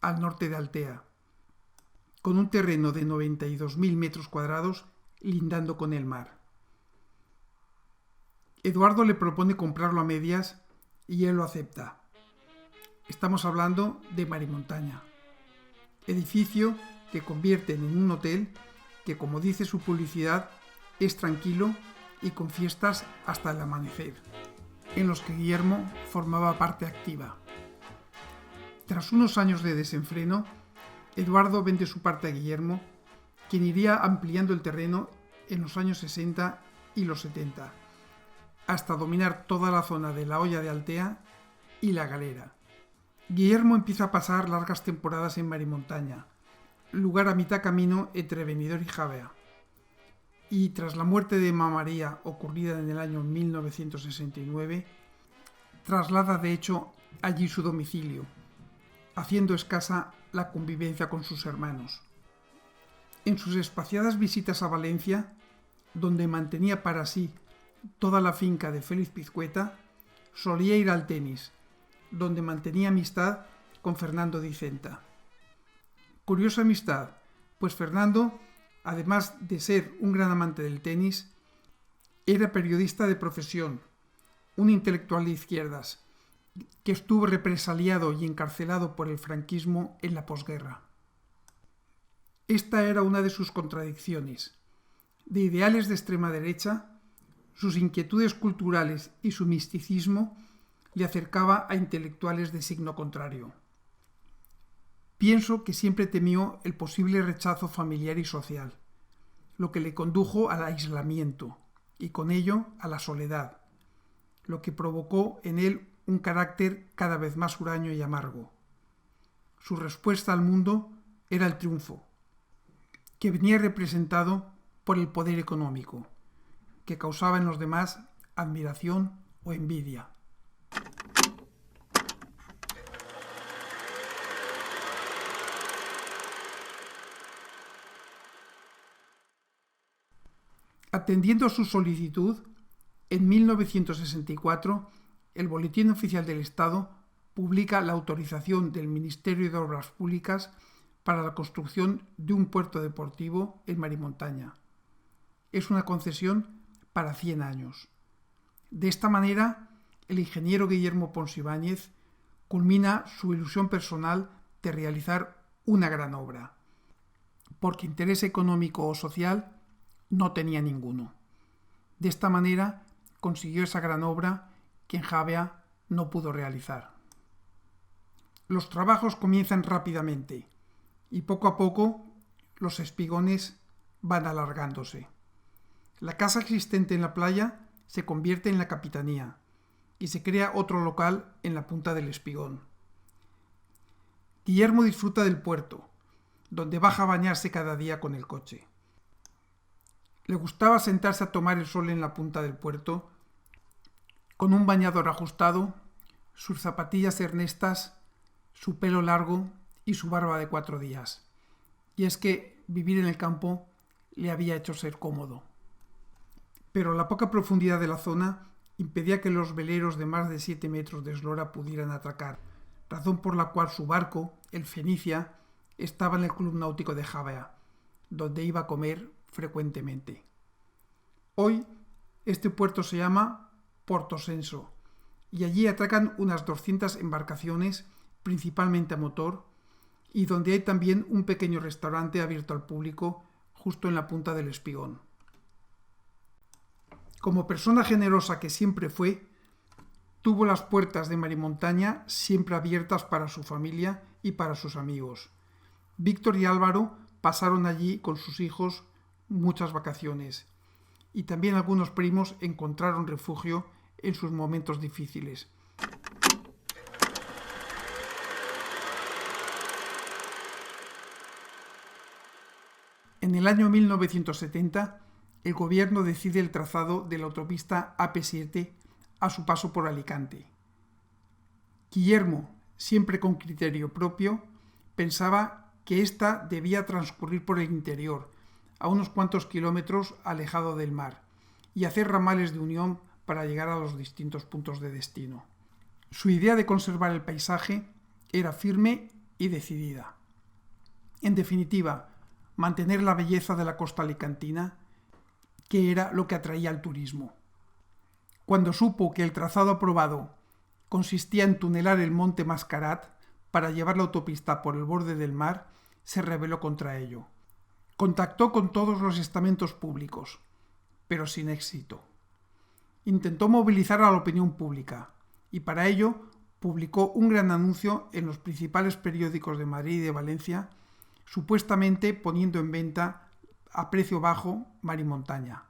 al norte de Altea, con un terreno de 92.000 metros cuadrados lindando con el mar. Eduardo le propone comprarlo a medias y él lo acepta. Estamos hablando de Marimontaña, edificio que convierten en un hotel que, como dice su publicidad, es tranquilo y con fiestas hasta el amanecer, en los que Guillermo formaba parte activa. Tras unos años de desenfreno, Eduardo vende su parte a Guillermo, quien iría ampliando el terreno en los años 60 y los 70, hasta dominar toda la zona de la Hoya de Altea y la Galera. Guillermo empieza a pasar largas temporadas en Marimontaña, lugar a mitad camino entre Benidorm y Javea, y tras la muerte de María, ocurrida en el año 1969, traslada de hecho allí su domicilio, haciendo escasa la convivencia con sus hermanos. En sus espaciadas visitas a Valencia, donde mantenía para sí toda la finca de Félix Pizcueta, solía ir al tenis, donde mantenía amistad con Fernando Dicenta. Curiosa amistad, pues Fernando, además de ser un gran amante del tenis, era periodista de profesión, un intelectual de izquierdas, que estuvo represaliado y encarcelado por el franquismo en la posguerra. Esta era una de sus contradicciones. De ideales de extrema derecha, sus inquietudes culturales y su misticismo le acercaba a intelectuales de signo contrario. Pienso que siempre temió el posible rechazo familiar y social, lo que le condujo al aislamiento y con ello a la soledad, lo que provocó en él un carácter cada vez más huraño y amargo. Su respuesta al mundo era el triunfo, que venía representado por el poder económico, que causaba en los demás admiración o envidia. Atendiendo a su solicitud, en 1964, el Boletín Oficial del Estado publica la autorización del Ministerio de Obras Públicas para la construcción de un puerto deportivo en Marimontaña. Es una concesión para 100 años. De esta manera, el ingeniero Guillermo Pons Ibáñez culmina su ilusión personal de realizar una gran obra, porque interés económico o social no tenía ninguno. De esta manera consiguió esa gran obra que en Javea no pudo realizar. Los trabajos comienzan rápidamente y poco a poco los espigones van alargándose. La casa existente en la playa se convierte en la capitanía y se crea otro local en la punta del Espigón. Guillermo disfruta del puerto, donde baja a bañarse cada día con el coche. Le gustaba sentarse a tomar el sol en la punta del puerto, con un bañador ajustado, sus zapatillas ernestas, su pelo largo y su barba de 4 días. Y es que vivir en el campo le había hecho ser cómodo. Pero la poca profundidad de la zona impedía que los veleros de más de 7 metros de eslora pudieran atracar, razón por la cual su barco, el Fenicia, estaba en el Club Náutico de Javea, donde iba a comer frecuentemente. Hoy este puerto se llama Portosenso y allí atracan unas 200 embarcaciones, principalmente a motor, y donde hay también un pequeño restaurante abierto al público justo en la punta del Espigón. Como persona generosa que siempre fue, tuvo las puertas de Marimontaña siempre abiertas para su familia y para sus amigos. Víctor y Álvaro pasaron allí con sus hijos muchas vacaciones y también algunos primos encontraron refugio en sus momentos difíciles. En el año 1970, el gobierno decide el trazado de la autopista AP7 a su paso por Alicante. Guillermo, siempre con criterio propio, pensaba que ésta debía transcurrir por el interior, a unos cuantos kilómetros alejado del mar, y hacer ramales de unión para llegar a los distintos puntos de destino. Su idea de conservar el paisaje era firme y decidida. En definitiva, mantener la belleza de la costa alicantina, que era lo que atraía al turismo. Cuando supo que el trazado aprobado consistía en tunelar el monte Mascarat para llevar la autopista por el borde del mar, se rebeló contra ello. Contactó con todos los estamentos públicos, pero sin éxito. Intentó movilizar a la opinión pública y para ello publicó un gran anuncio en los principales periódicos de Madrid y de Valencia, supuestamente poniendo en venta a precio bajo Marimontaña.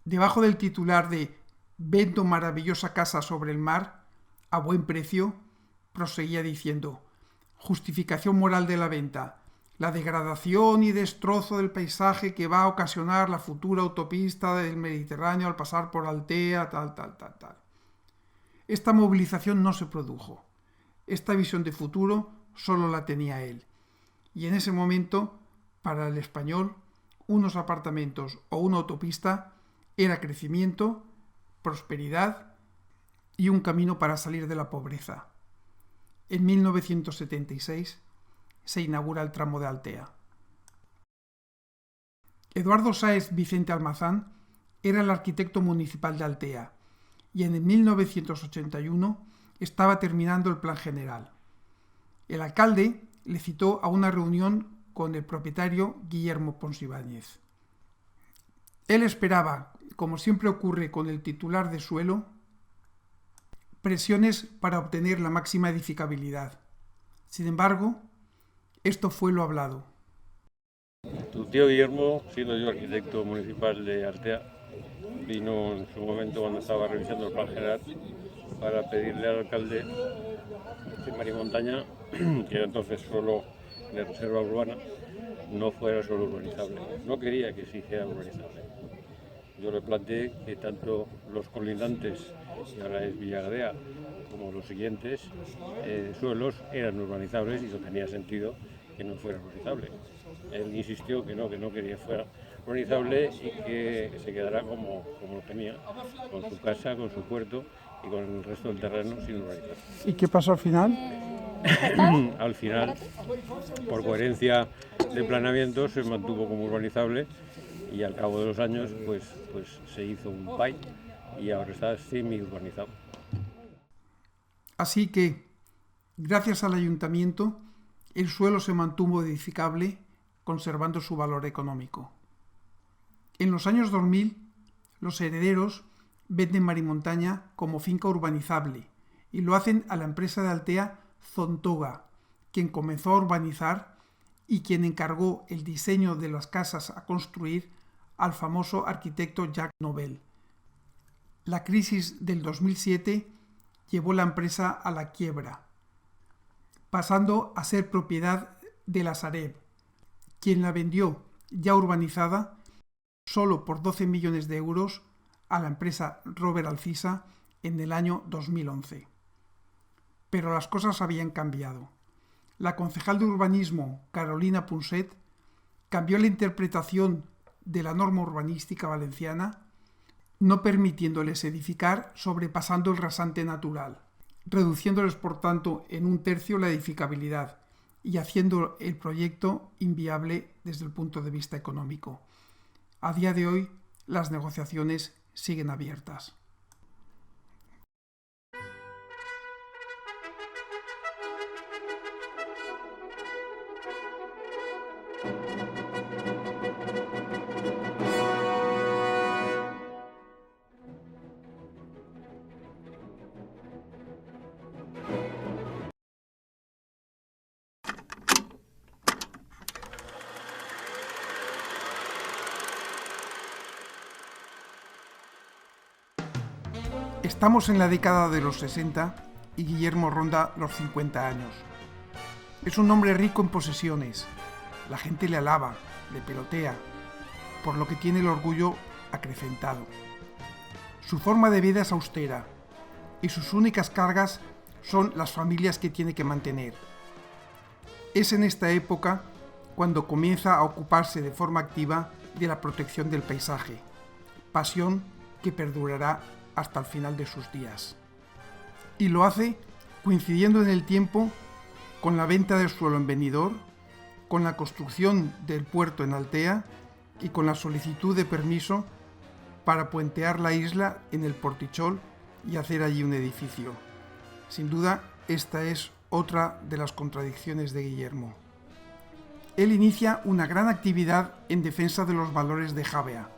Debajo del titular de «Vendo maravillosa casa sobre el mar, a buen precio», proseguía diciendo «Justificación moral de la venta, la degradación y destrozo del paisaje que va a ocasionar la futura autopista del Mediterráneo al pasar por Altea, tal». Esta movilización no se produjo. Esta visión de futuro solo la tenía él. Y en ese momento, para el español, unos apartamentos o una autopista era crecimiento, prosperidad y un camino para salir de la pobreza. En 1976 se inaugura el tramo de Altea. Eduardo Sáez Vicente Almazán era el arquitecto municipal de Altea y en 1981 estaba terminando el plan general. El alcalde le citó a una reunión con el propietario Guillermo Pons Ibáñez. Él esperaba, como siempre ocurre con el titular de suelo, presiones para obtener la máxima edificabilidad. Sin embargo, esto fue lo hablado. Tu tío Guillermo, siendo yo arquitecto municipal de Altea, vino en su momento cuando estaba revisando el plan general para pedirle al alcalde de Marimontaña, que era entonces solo de reserva urbana, no fuera solo urbanizable. No quería que se hiciera urbanizable. Yo le planteé que tanto los colindantes, y ahora es Villagadea, como los siguientes suelos eran urbanizables y no tenía sentido que no fuera urbanizable. Él insistió que no quería que fuera urbanizable y que se quedara como lo tenía, con su casa, con su puerto y con el resto del terreno sin urbanizar. ¿Y qué pasó al final? Al final, por coherencia de planeamiento, se mantuvo como urbanizable y al cabo de los años pues se hizo un PAI y ahora está semi-urbanizado. Así que, gracias al ayuntamiento, el suelo se mantuvo edificable, conservando su valor económico. En los años 2000, los herederos venden Marimontaña como finca urbanizable y lo hacen a la empresa de Altea Zontoga, quien comenzó a urbanizar y quien encargó el diseño de las casas a construir al famoso arquitecto Jacques Nouvel. La crisis del 2007 llevó la empresa a la quiebra, pasando a ser propiedad de la Sareb, quien la vendió ya urbanizada solo por 12 millones de euros a la empresa Robert Alcisa en el año 2011. Pero las cosas habían cambiado. La concejal de urbanismo, Carolina Punset, cambió la interpretación de la norma urbanística valenciana, no permitiéndoles edificar sobrepasando el rasante natural, reduciéndoles por tanto en 1/3 la edificabilidad y haciendo el proyecto inviable desde el punto de vista económico. A día de hoy, las negociaciones siguen abiertas. Estamos en la década de los 60 y Guillermo ronda los 50 años. Es un hombre rico en posesiones. La gente le alaba, le pelotea, por lo que tiene el orgullo acrecentado. Su forma de vida es austera y sus únicas cargas son las familias que tiene que mantener. Es en esta época cuando comienza a ocuparse de forma activa de la protección del paisaje, pasión que perdurará hasta el final de sus días. Y lo hace coincidiendo en el tiempo con la venta del suelo en Benidorm, con la construcción del puerto en Altea y con la solicitud de permiso para puentear la isla en el Portichol y hacer allí un edificio. Sin duda, esta es otra de las contradicciones de Guillermo. Él inicia una gran actividad en defensa de los valores de Javea,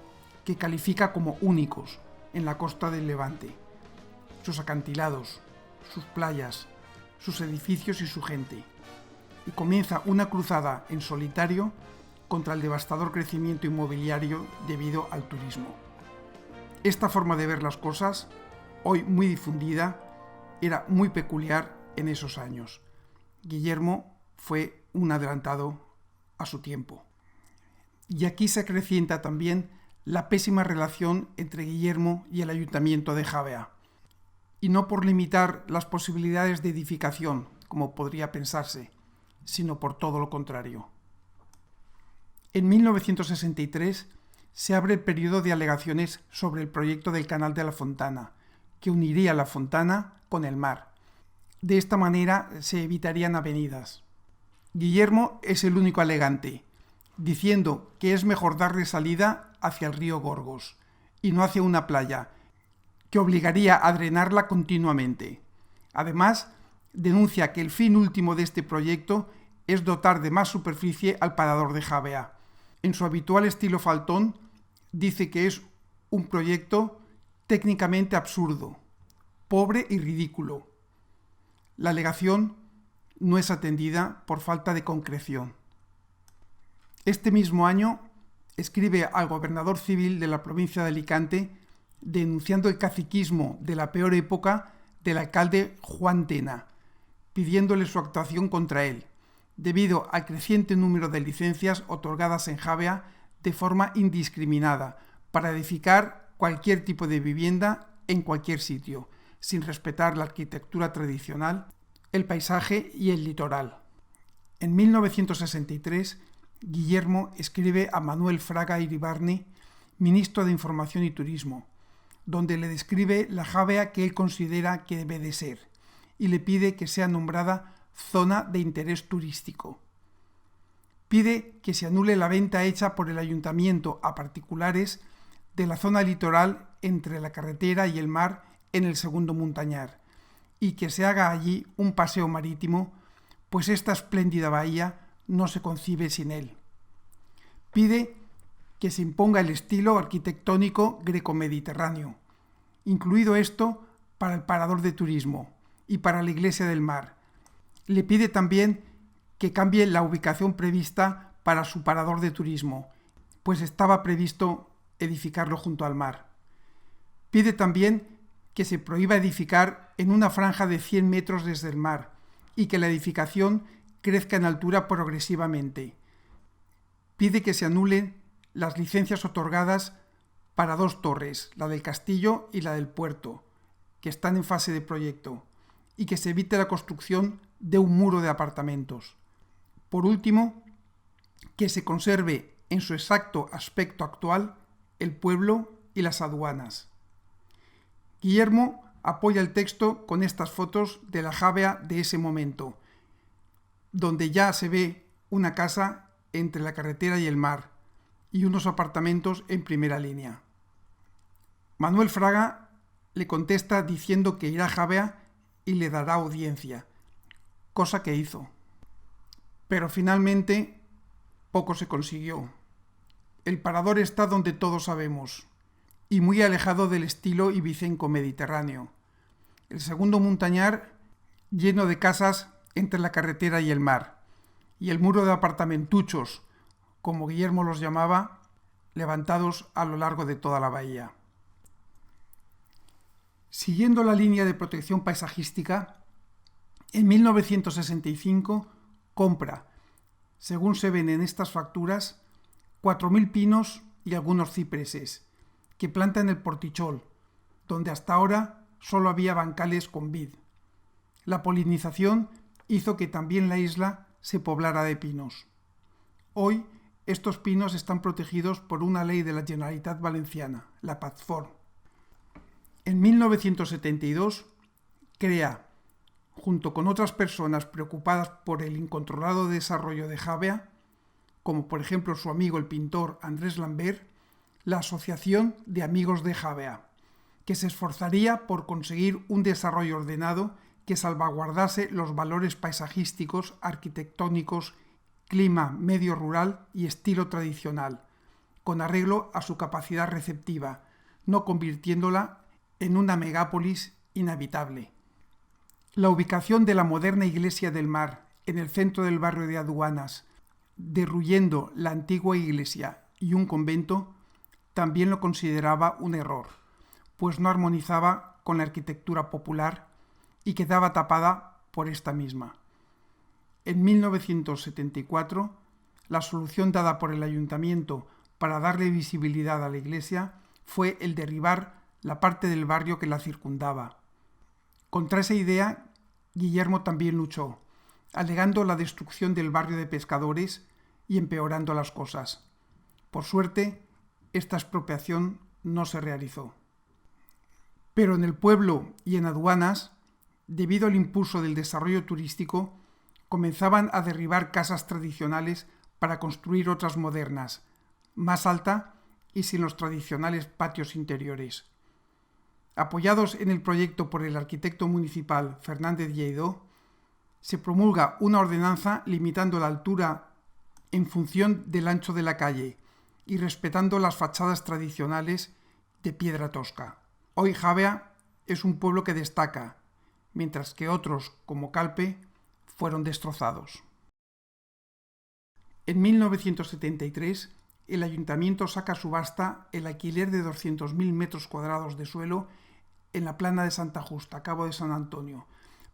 que califica como únicos en la costa del Levante, sus acantilados, sus playas, sus edificios y su gente, y comienza una cruzada en solitario contra el devastador crecimiento inmobiliario debido al turismo. Esta forma de ver las cosas, hoy muy difundida, era muy peculiar en esos años. Guillermo fue un adelantado a su tiempo. Y aquí se acrecienta también la pésima relación entre Guillermo y el ayuntamiento de Javea, y no por limitar las posibilidades de edificación, como podría pensarse, sino por todo lo contrario. En 1963 se abre el periodo de alegaciones sobre el proyecto del Canal de la Fontana, que uniría la Fontana con el mar. De esta manera se evitarían avenidas. Guillermo es el único alegante, diciendo que es mejor darle salida hacia el río Gorgos y no hacia una playa, que obligaría a drenarla continuamente. Además, denuncia que el fin último de este proyecto es dotar de más superficie al parador de Javea. En su habitual estilo faltón, dice que es un proyecto técnicamente absurdo, pobre y ridículo. La alegación no es atendida por falta de concreción. Este mismo año escribe al gobernador civil de la provincia de Alicante denunciando el caciquismo de la peor época del alcalde Juan Tena, pidiéndole su actuación contra él, debido al creciente número de licencias otorgadas en Javea de forma indiscriminada para edificar cualquier tipo de vivienda en cualquier sitio, sin respetar la arquitectura tradicional, el paisaje y el litoral. En 1963, Guillermo escribe a Manuel Fraga Iribarne, ministro de Información y Turismo, donde le describe la Javea que él considera que debe de ser y le pide que sea nombrada zona de interés turístico. Pide que se anule la venta hecha por el ayuntamiento a particulares de la zona litoral entre la carretera y el mar en el Segundo Montañar y que se haga allí un paseo marítimo, pues esta espléndida bahía no se concibe sin él. Pide que se imponga el estilo arquitectónico greco-mediterráneo, incluido esto para el parador de turismo y para la iglesia del mar. Le pide también que cambie la ubicación prevista para su parador de turismo, pues estaba previsto edificarlo junto al mar. Pide también que se prohíba edificar en una franja de 100 metros desde el mar y que la edificación crezca en altura progresivamente. Pide que se anulen las licencias otorgadas para 2 torres, la del castillo y la del puerto, que están en fase de proyecto, y que se evite la construcción de un muro de apartamentos. Por último, que se conserve en su exacto aspecto actual el pueblo y las aduanas. Guillermo apoya el texto con estas fotos de la Javea de ese momento, donde ya se ve una casa entre la carretera y el mar y unos apartamentos en primera línea. Manuel Fraga le contesta diciendo que irá a Javea y le dará audiencia, cosa que hizo. Pero finalmente poco se consiguió. El parador está donde todos sabemos, y muy alejado del estilo ibicenco mediterráneo. El Segundo Montañar lleno de casas entre la carretera y el mar, y el muro de apartamentuchos, como Guillermo los llamaba, levantados a lo largo de toda la bahía. Siguiendo la línea de protección paisajística, en 1965 compra, según se ven en estas facturas, 4.000 pinos y algunos cipreses, que planta en el Portichol, donde hasta ahora solo había bancales con vid. La polinización hizo que también la isla se poblara de pinos. Hoy, estos pinos están protegidos por una ley de la Generalitat Valenciana, la PAZFOR. En 1972 crea, junto con otras personas preocupadas por el incontrolado desarrollo de Javea, como por ejemplo su amigo el pintor Andrés Lambert, la Asociación de Amigos de Javea, que se esforzaría por conseguir un desarrollo ordenado que salvaguardase los valores paisajísticos, arquitectónicos, clima, medio rural y estilo tradicional, con arreglo a su capacidad receptiva, no convirtiéndola en una megápolis inhabitable. La ubicación de la moderna iglesia del mar en el centro del barrio de Aduanas, derruyendo la antigua iglesia y un convento, también lo consideraba un error, pues no armonizaba con la arquitectura popular y quedaba tapada por esta misma. En 1974, la solución dada por el ayuntamiento para darle visibilidad a la iglesia fue el derribar la parte del barrio que la circundaba. Contra esa idea, Guillermo también luchó, alegando la destrucción del barrio de pescadores y empeorando las cosas. Por suerte, esta expropiación no se realizó. Pero en el pueblo y en Aduanas, debido al impulso del desarrollo turístico, comenzaban a derribar casas tradicionales para construir otras modernas, más alta y sin los tradicionales patios interiores. Apoyados en el proyecto por el arquitecto municipal Fernández Lleidó, se promulga una ordenanza limitando la altura en función del ancho de la calle y respetando las fachadas tradicionales de piedra tosca. Hoy Javea es un pueblo que destaca, mientras que otros, como Calpe, fueron destrozados. En 1973, el ayuntamiento saca a subasta el alquiler de 200.000 metros cuadrados de suelo en la plana de Santa Justa, Cabo de San Antonio,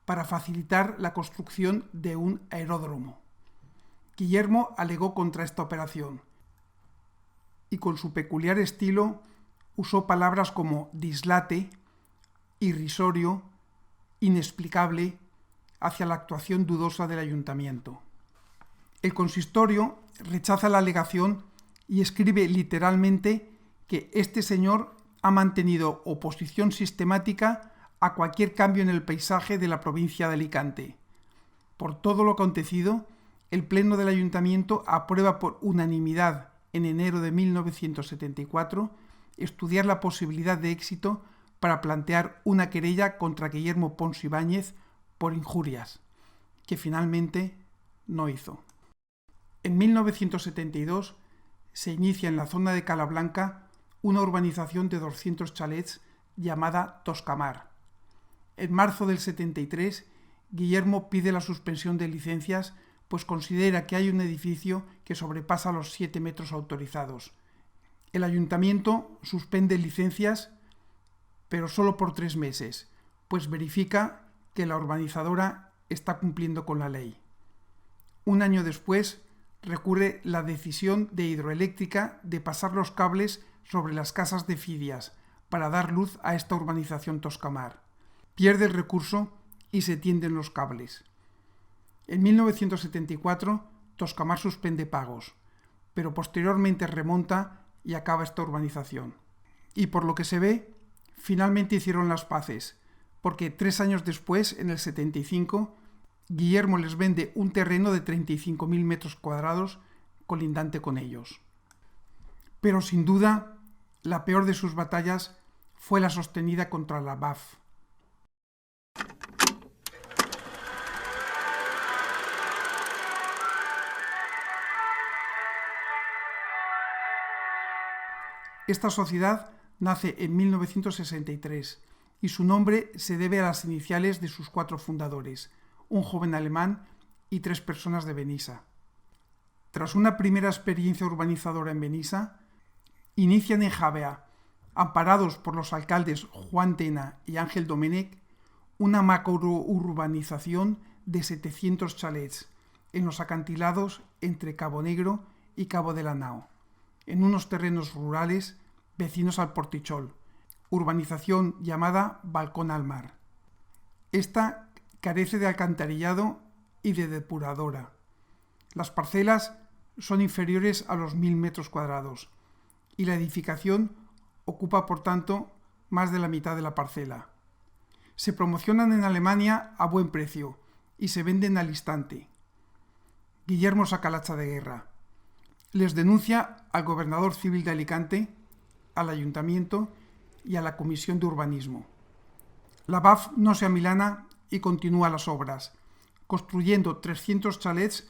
para facilitar la construcción de un aeródromo. Guillermo alegó contra esta operación y con su peculiar estilo usó palabras como dislate, irrisorio, inexplicable hacia la actuación dudosa del ayuntamiento. El consistorio rechaza la alegación y escribe literalmente que este señor ha mantenido oposición sistemática a cualquier cambio en el paisaje de la provincia de Alicante. Por todo lo acontecido, el Pleno del Ayuntamiento aprueba por unanimidad en enero de 1974 estudiar la posibilidad de éxito para plantear una querella contra Guillermo Pons Ibáñez por injurias, que finalmente no hizo. En 1972 se inicia en la zona de Calablanca una urbanización de 200 chalets llamada Toscamar. En marzo del 73, Guillermo pide la suspensión de licencias, pues considera que hay un edificio que sobrepasa los 7 metros autorizados. El ayuntamiento suspende licencias, pero solo por 3 meses, pues verifica que la urbanizadora está cumpliendo con la ley. Un año después, recurre la decisión de Hidroeléctrica de pasar los cables sobre las casas de Fidias para dar luz a esta urbanización Toscamar. Pierde el recurso y se tienden los cables. En 1974, Toscamar suspende pagos, pero posteriormente remonta y acaba esta urbanización. Y por lo que se ve, finalmente hicieron las paces, porque 3 años después, en el 75, Guillermo les vende un terreno de 35.000 metros cuadrados colindante con ellos. Pero sin duda, la peor de sus batallas fue la sostenida contra la BAF. Esta sociedad nace en 1963 y su nombre se debe a las iniciales de sus 4 fundadores, un joven alemán y 3 personas de Benissa. Tras una primera experiencia urbanizadora en Benissa, inician en Javea, amparados por los alcaldes Juan Tena y Ángel Domenech, una macrourbanización de 700 chalets en los acantilados entre Cabo Negro y Cabo de la Nao, en unos terrenos rurales vecinos al Portichol, urbanización llamada Balcón al Mar. Esta carece de alcantarillado y de depuradora. Las parcelas son inferiores a los 1.000 metros cuadrados y la edificación ocupa, por tanto, más de la mitad de la parcela. Se promocionan en Alemania a buen precio y se venden al instante. Guillermo saca el hacha de guerra. Les denuncia al gobernador civil de Alicante, al ayuntamiento y a la comisión de urbanismo. La BAF no se amilana y continúa las obras, construyendo 300 chalets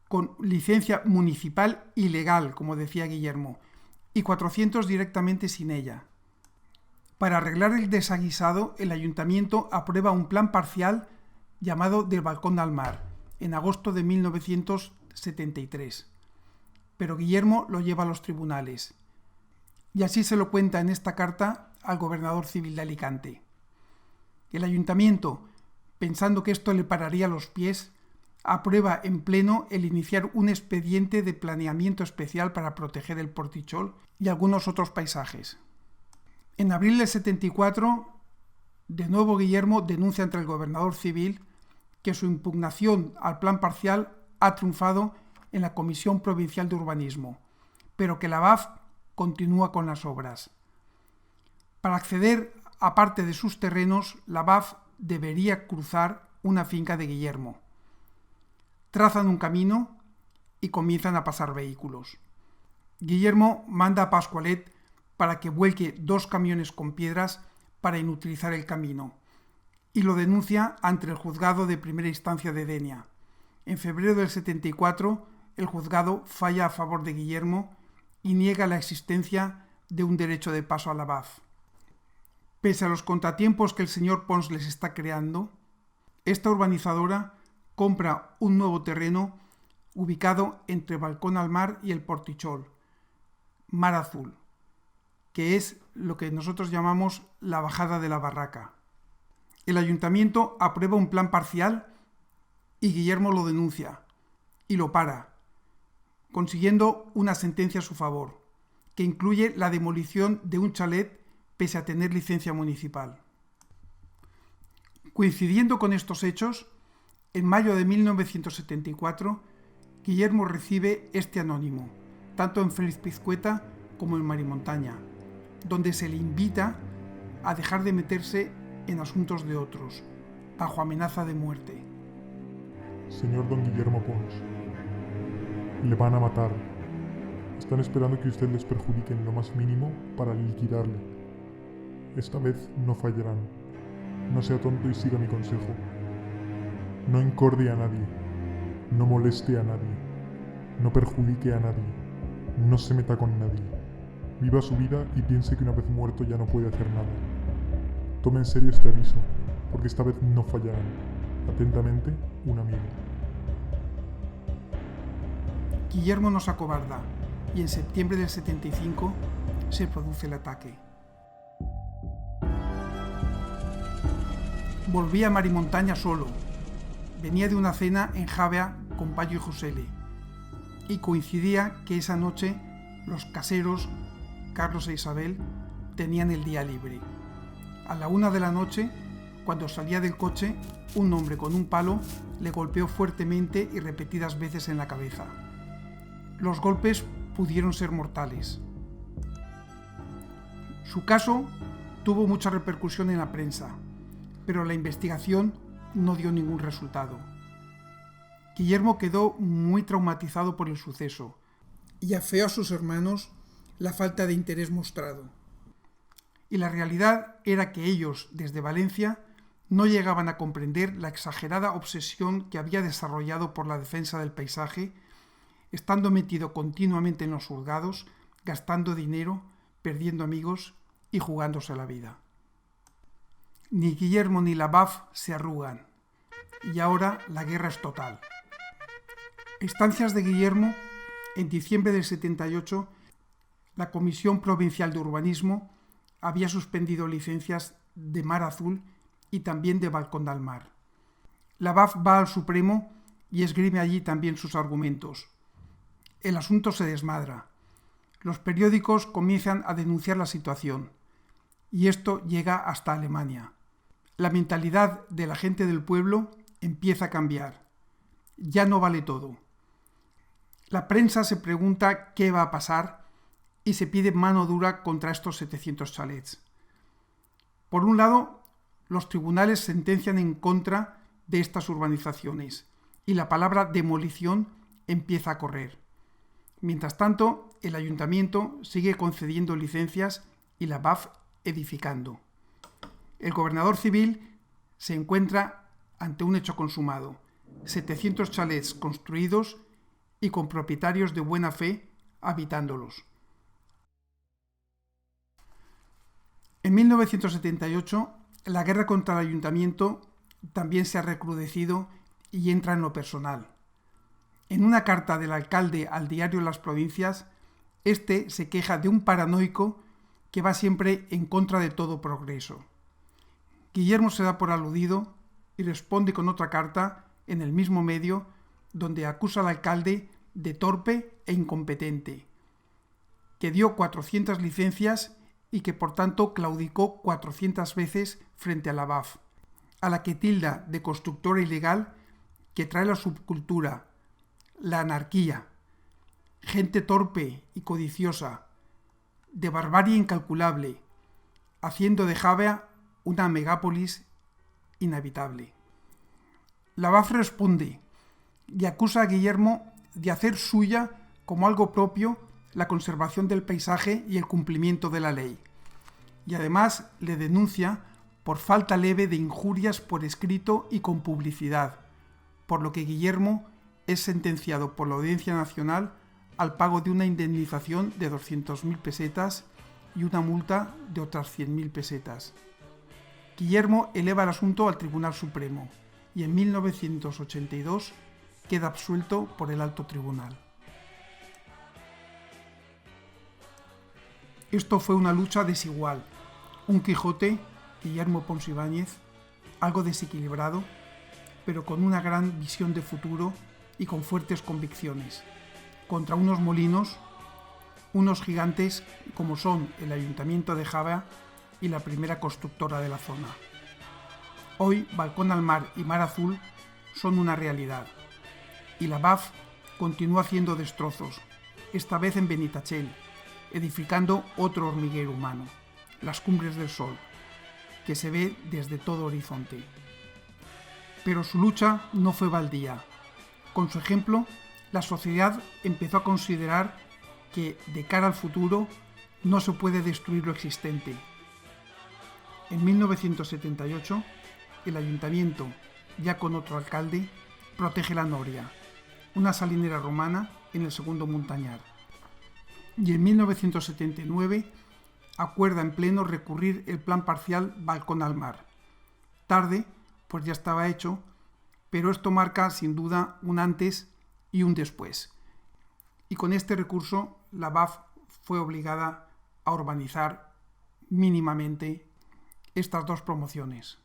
con licencia municipal y legal, como decía Guillermo, y 400 directamente sin ella. Para arreglar el desaguisado, el ayuntamiento aprueba un plan parcial llamado del Balcón al Mar, en agosto de 1973. Pero Guillermo lo lleva a los tribunales. Y así se lo cuenta en esta carta al gobernador civil de Alicante. El ayuntamiento, pensando que esto le pararía los pies, aprueba en pleno el iniciar un expediente de planeamiento especial para proteger el Portichol y algunos otros paisajes. En abril del 74, de nuevo Guillermo denuncia ante el gobernador civil que su impugnación al plan parcial ha triunfado en la Comisión Provincial de Urbanismo, pero que la BAF continúa con las obras. Para acceder a parte de sus terrenos, la BAF debería cruzar una finca de Guillermo. Trazan un camino y comienzan a pasar vehículos. Guillermo manda a Pascualet para que vuelque 2 camiones con piedras para inutilizar el camino y lo denuncia ante el juzgado de primera instancia de Denia. En febrero del 74, el juzgado falla a favor de Guillermo y niega la existencia de un derecho de paso a la BAF. Pese a los contratiempos que el señor Pons les está creando, esta urbanizadora compra un nuevo terreno ubicado entre Balcón al Mar y el Portichol, Mar Azul, que es lo que nosotros llamamos la bajada de la barraca. El ayuntamiento aprueba un plan parcial y Guillermo lo denuncia y lo para, consiguiendo una sentencia a su favor, que incluye la demolición de un chalet pese a tener licencia municipal. Coincidiendo con estos hechos, en mayo de 1974, Guillermo recibe este anónimo, tanto en Félix Pizcueta como en Marimontaña, donde se le invita a dejar de meterse en asuntos de otros, bajo amenaza de muerte. Señor don Guillermo Pons, le van a matar. Están esperando que usted les perjudique en lo más mínimo para liquidarle. Esta vez no fallarán. No sea tonto y siga mi consejo. No encorde a nadie. No moleste a nadie. No perjudique a nadie. No se meta con nadie. Viva su vida y piense que una vez muerto ya no puede hacer nada. Tome en serio este aviso, porque esta vez no fallarán. Atentamente, un amigo. Guillermo no se acobarda y en septiembre del 75 se produce el ataque. Volvía a Marimontaña solo. Venía de una cena en Javea con Payo y Josele, y coincidía que esa noche los caseros, Carlos e Isabel, tenían el día libre. A la 1 de la noche, cuando salía del coche, un hombre con un palo le golpeó fuertemente y repetidas veces en la cabeza. Los golpes pudieron ser mortales. Su caso tuvo mucha repercusión en la prensa, pero la investigación no dio ningún resultado. Guillermo quedó muy traumatizado por el suceso y afeó a sus hermanos la falta de interés mostrado. Y la realidad era que ellos, desde Valencia, no llegaban a comprender la exagerada obsesión que había desarrollado por la defensa del paisaje, estando metido continuamente en los juzgados, gastando dinero, perdiendo amigos y jugándose la vida. Ni Guillermo ni la BAF se arrugan, y ahora la guerra es total. A instancias de Guillermo, en diciembre del 78, la Comisión Provincial de Urbanismo había suspendido licencias de Mar Azul y también de Balcón del Mar. La BAF va al Supremo y esgrime allí también sus argumentos. El asunto se desmadra. Los periódicos comienzan a denunciar la situación y esto llega hasta Alemania. La mentalidad de la gente del pueblo empieza a cambiar. Ya no vale todo. La prensa se pregunta qué va a pasar y se pide mano dura contra estos 700 chalets. Por un lado, los tribunales sentencian en contra de estas urbanizaciones y la palabra demolición empieza a correr. Mientras tanto, el ayuntamiento sigue concediendo licencias y la BAF edificando. El gobernador civil se encuentra ante un hecho consumado: 700 chalets construidos y con propietarios de buena fe habitándolos. En 1978, la guerra contra el ayuntamiento también se ha recrudecido y entra en lo personal. En una carta del alcalde al diario Las Provincias, este se queja de un paranoico que va siempre en contra de todo progreso. Guillermo se da por aludido y responde con otra carta en el mismo medio, donde acusa al alcalde de torpe e incompetente, que dio 400 licencias y que por tanto claudicó 400 veces frente a la BAF, a la que tilda de constructora ilegal que trae la subcultura, la anarquía, gente torpe y codiciosa, de barbarie incalculable, haciendo de Javea una megápolis inhabitable. La BAF responde y acusa a Guillermo de hacer suya como algo propio la conservación del paisaje y el cumplimiento de la ley, y además le denuncia por falta leve de injurias por escrito y con publicidad, por lo que Guillermo es sentenciado por la Audiencia Nacional al pago de una indemnización de 200.000 pesetas y una multa de otras 100.000 pesetas. Guillermo eleva el asunto al Tribunal Supremo y en 1982 queda absuelto por el Alto Tribunal. Esto fue una lucha desigual. Un Quijote, Guillermo Pons Ibáñez, algo desequilibrado, pero con una gran visión de futuro y con fuertes convicciones. contra unos molinos, unos gigantes como son el Ayuntamiento de Javea y la primera constructora de la zona. Hoy Balcón al Mar y Mar Azul son una realidad y la BAF continúa haciendo destrozos, esta vez en Benitachell, edificando otro hormiguero humano, las Cumbres del Sol, que se ve desde todo horizonte. Pero su lucha no fue baldía. Con su ejemplo, la sociedad empezó a considerar que, de cara al futuro, no se puede destruir lo existente. En 1978, el ayuntamiento, ya con otro alcalde, protege la Noria, una salinera romana en el Segundo Montañar. Y en 1979 acuerda en pleno recurrir el plan parcial Balcón al Mar. Tarde, pues ya estaba hecho, pero esto marca sin duda un antes y un después. Y con este recurso la BAF fue obligada a urbanizar mínimamente estas dos promociones.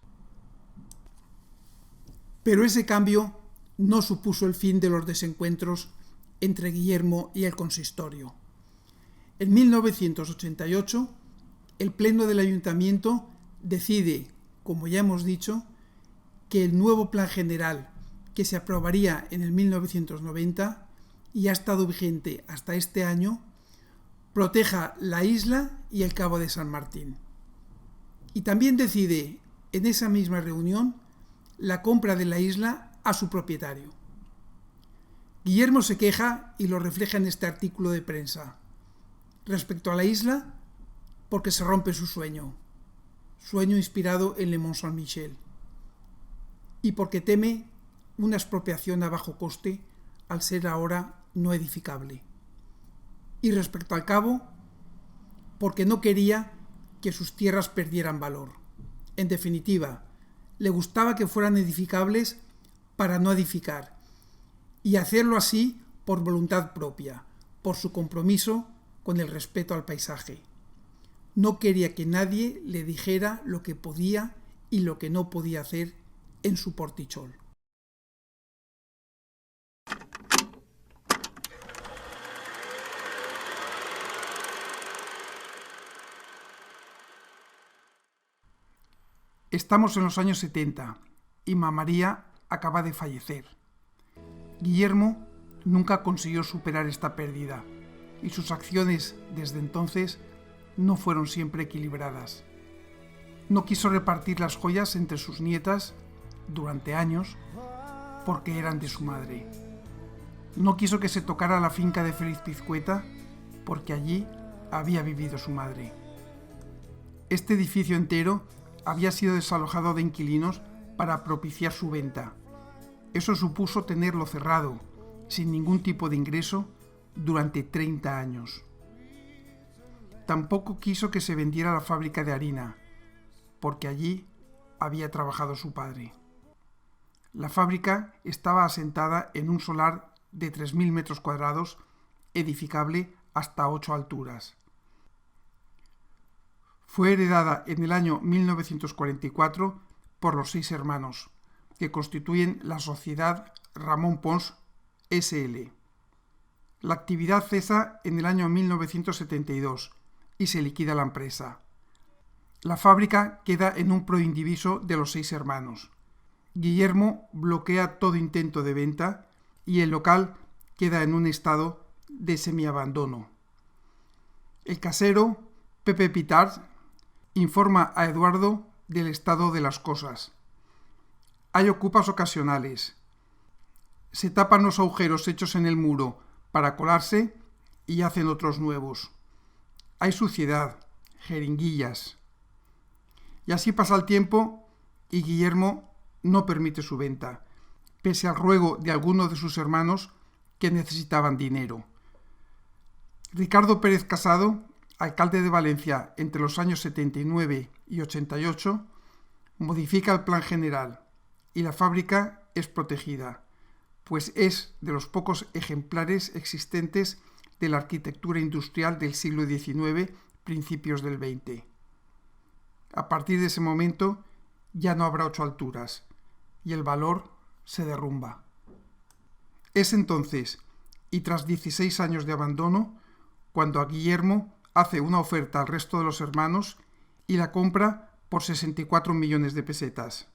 Pero ese cambio no supuso el fin de los desencuentros entre Guillermo y el consistorio. En 1988, el Pleno del Ayuntamiento decide, como ya hemos dicho, que el nuevo Plan General, que se aprobaría en el 1990 y ha estado vigente hasta este año, proteja la isla y el Cabo de San Martín. Y también decide, en esa misma reunión, la compra de la isla a su propietario. Guillermo se queja y lo refleja en este artículo de prensa. Respecto a la isla, porque se rompe su sueño inspirado en Le Mont Saint-Michel, y porque teme una expropiación a bajo coste al ser ahora no edificable. Y respecto al cabo, porque no quería que sus tierras perdieran valor. En definitiva, le gustaba que fueran edificables para no edificar, y hacerlo así por voluntad propia, por su compromiso con el respeto al paisaje. No quería que nadie le dijera lo que podía y lo que no podía hacer en su portichol. Estamos en los años 70 y Mamá María acaba de fallecer. Guillermo nunca consiguió superar esta pérdida y sus acciones desde entonces no fueron siempre equilibradas. No quiso repartir las joyas entre sus nietas durante años porque eran de su madre. No quiso que se tocara la finca de Félix Pizcueta porque allí había vivido su madre. Este edificio entero había sido desalojado de inquilinos para propiciar su venta. Eso supuso tenerlo cerrado, sin ningún tipo de ingreso, durante 30 años. Tampoco quiso que se vendiera la fábrica de harina, porque allí había trabajado su padre. La fábrica estaba asentada en un solar de 3.000 metros cuadrados, edificable hasta 8 alturas. Fue heredada en el año 1944 por los 6 hermanos, que constituyen la sociedad Ramón Pons S.L. La actividad cesa en el año 1972 y se liquida la empresa. La fábrica queda en un proindiviso de los 6 hermanos. Guillermo bloquea todo intento de venta y el local queda en un estado de semiabandono. El casero, Pepe Pitard, informa a Eduardo del estado de las cosas. Hay ocupas ocasionales. Se tapan los agujeros hechos en el muro para colarse y hacen otros nuevos. Hay suciedad, jeringuillas. Y así pasa el tiempo y Guillermo no permite su venta, pese al ruego de algunos de sus hermanos que necesitaban dinero. Ricardo Pérez Casado, alcalde de Valencia entre los años 79 y 88, modifica el plan general y la fábrica es protegida, pues es de los pocos ejemplares existentes de la arquitectura industrial del siglo XIX, principios del XX. A partir de ese momento ya no habrá 8 alturas y el valor se derrumba. Es entonces, y tras 16 años de abandono, cuando a Guillermo hace una oferta al resto de los hermanos y la compra por 64 millones de pesetas.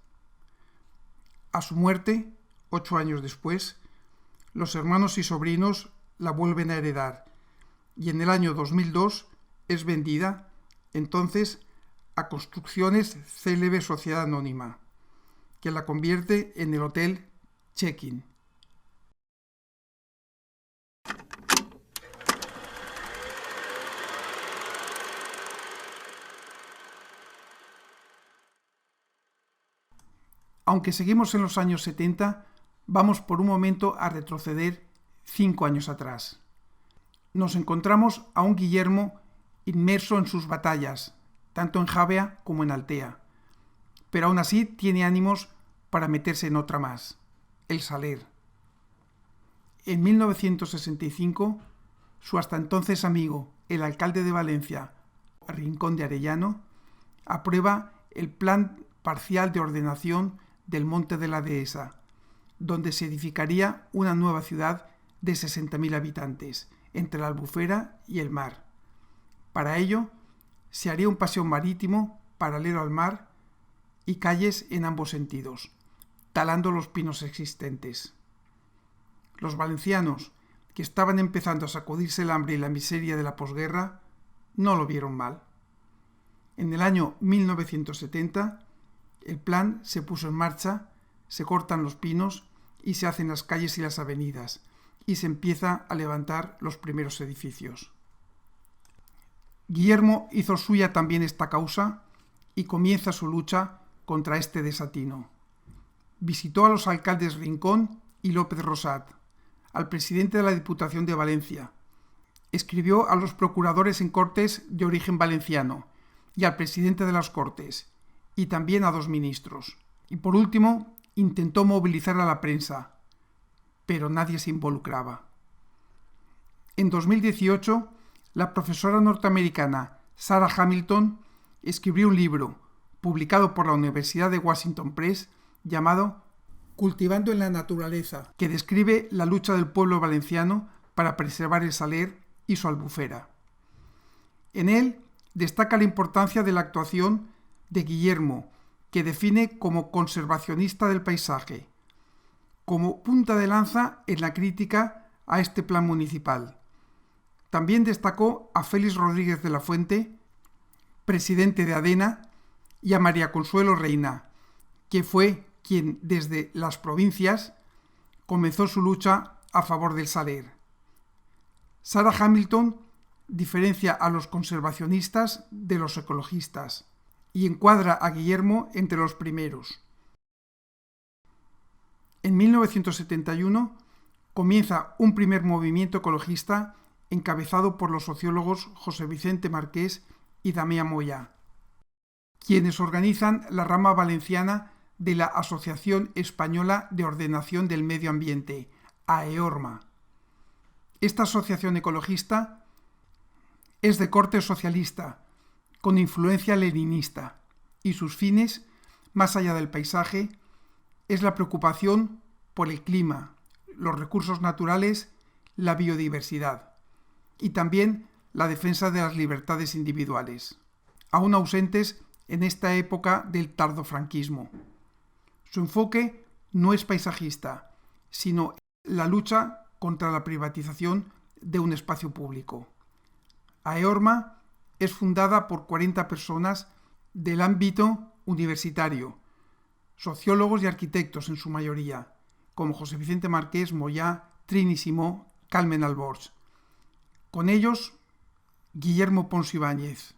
A su muerte, 8 años después, los hermanos y sobrinos la vuelven a heredar y en el año 2002 es vendida, entonces, a Construcciones Célebre Sociedad Anónima, que la convierte en el Hotel Check-in. Aunque seguimos en los años 70, vamos por un momento a retroceder 5 años atrás. Nos encontramos a un Guillermo inmerso en sus batallas, tanto en Javea como en Altea, pero aún así tiene ánimos para meterse en otra más, el Saler. En 1965, su hasta entonces amigo, el alcalde de Valencia, Rincón de Arellano, aprueba el plan parcial de ordenación del Monte de la Dehesa, donde se edificaría una nueva ciudad de 60.000 habitantes, entre la Albufera y el mar. Para ello, se haría un paseo marítimo paralelo al mar y calles en ambos sentidos, talando los pinos existentes. Los valencianos, que estaban empezando a sacudirse el hambre y la miseria de la posguerra, no lo vieron mal. En el año 1970, el plan se puso en marcha, se cortan los pinos y se hacen las calles y las avenidas, y se empieza a levantar los primeros edificios. Guillermo hizo suya también esta causa y comienza su lucha contra este desatino. Visitó a los alcaldes Rincón y López Rosat, al presidente de la Diputación de Valencia, escribió a los procuradores en Cortes de origen valenciano y al presidente de las Cortes, y también a 2 ministros. Y por último, intentó movilizar a la prensa, pero nadie se involucraba. En 2018, la profesora norteamericana Sarah Hamilton escribió un libro, publicado por la Universidad de Washington Press, llamado Cultivando en la Naturaleza, que describe la lucha del pueblo valenciano para preservar el Saler y su albufera. En él destaca la importancia de la actuación de Guillermo, que define como conservacionista del paisaje, como punta de lanza en la crítica a este plan municipal. También destacó a Félix Rodríguez de la Fuente, presidente de ADENA, y a María Consuelo Reina, que fue quien desde las provincias comenzó su lucha a favor del Saler. Sarah Hamilton diferencia a los conservacionistas de los ecologistas y encuadra a Guillermo entre los primeros. En 1971 comienza un primer movimiento ecologista encabezado por los sociólogos José Vicente Marqués y Damián Moyá, quienes organizan la rama valenciana de la Asociación Española de Ordenación del Medio Ambiente, AEORMA. Esta asociación ecologista es de corte socialista, con influencia leninista, y sus fines, más allá del paisaje, es la preocupación por el clima, los recursos naturales, la biodiversidad, y también la defensa de las libertades individuales, aún ausentes en esta época del tardofranquismo. Su enfoque no es paisajista, sino la lucha contra la privatización de un espacio público. AEORMA es fundada por 40 personas del ámbito universitario, sociólogos y arquitectos en su mayoría, como José Vicente Marqués, Moyá, Trini Simó, Carmen Alborch. Con ellos, Guillermo Pons Ibáñez,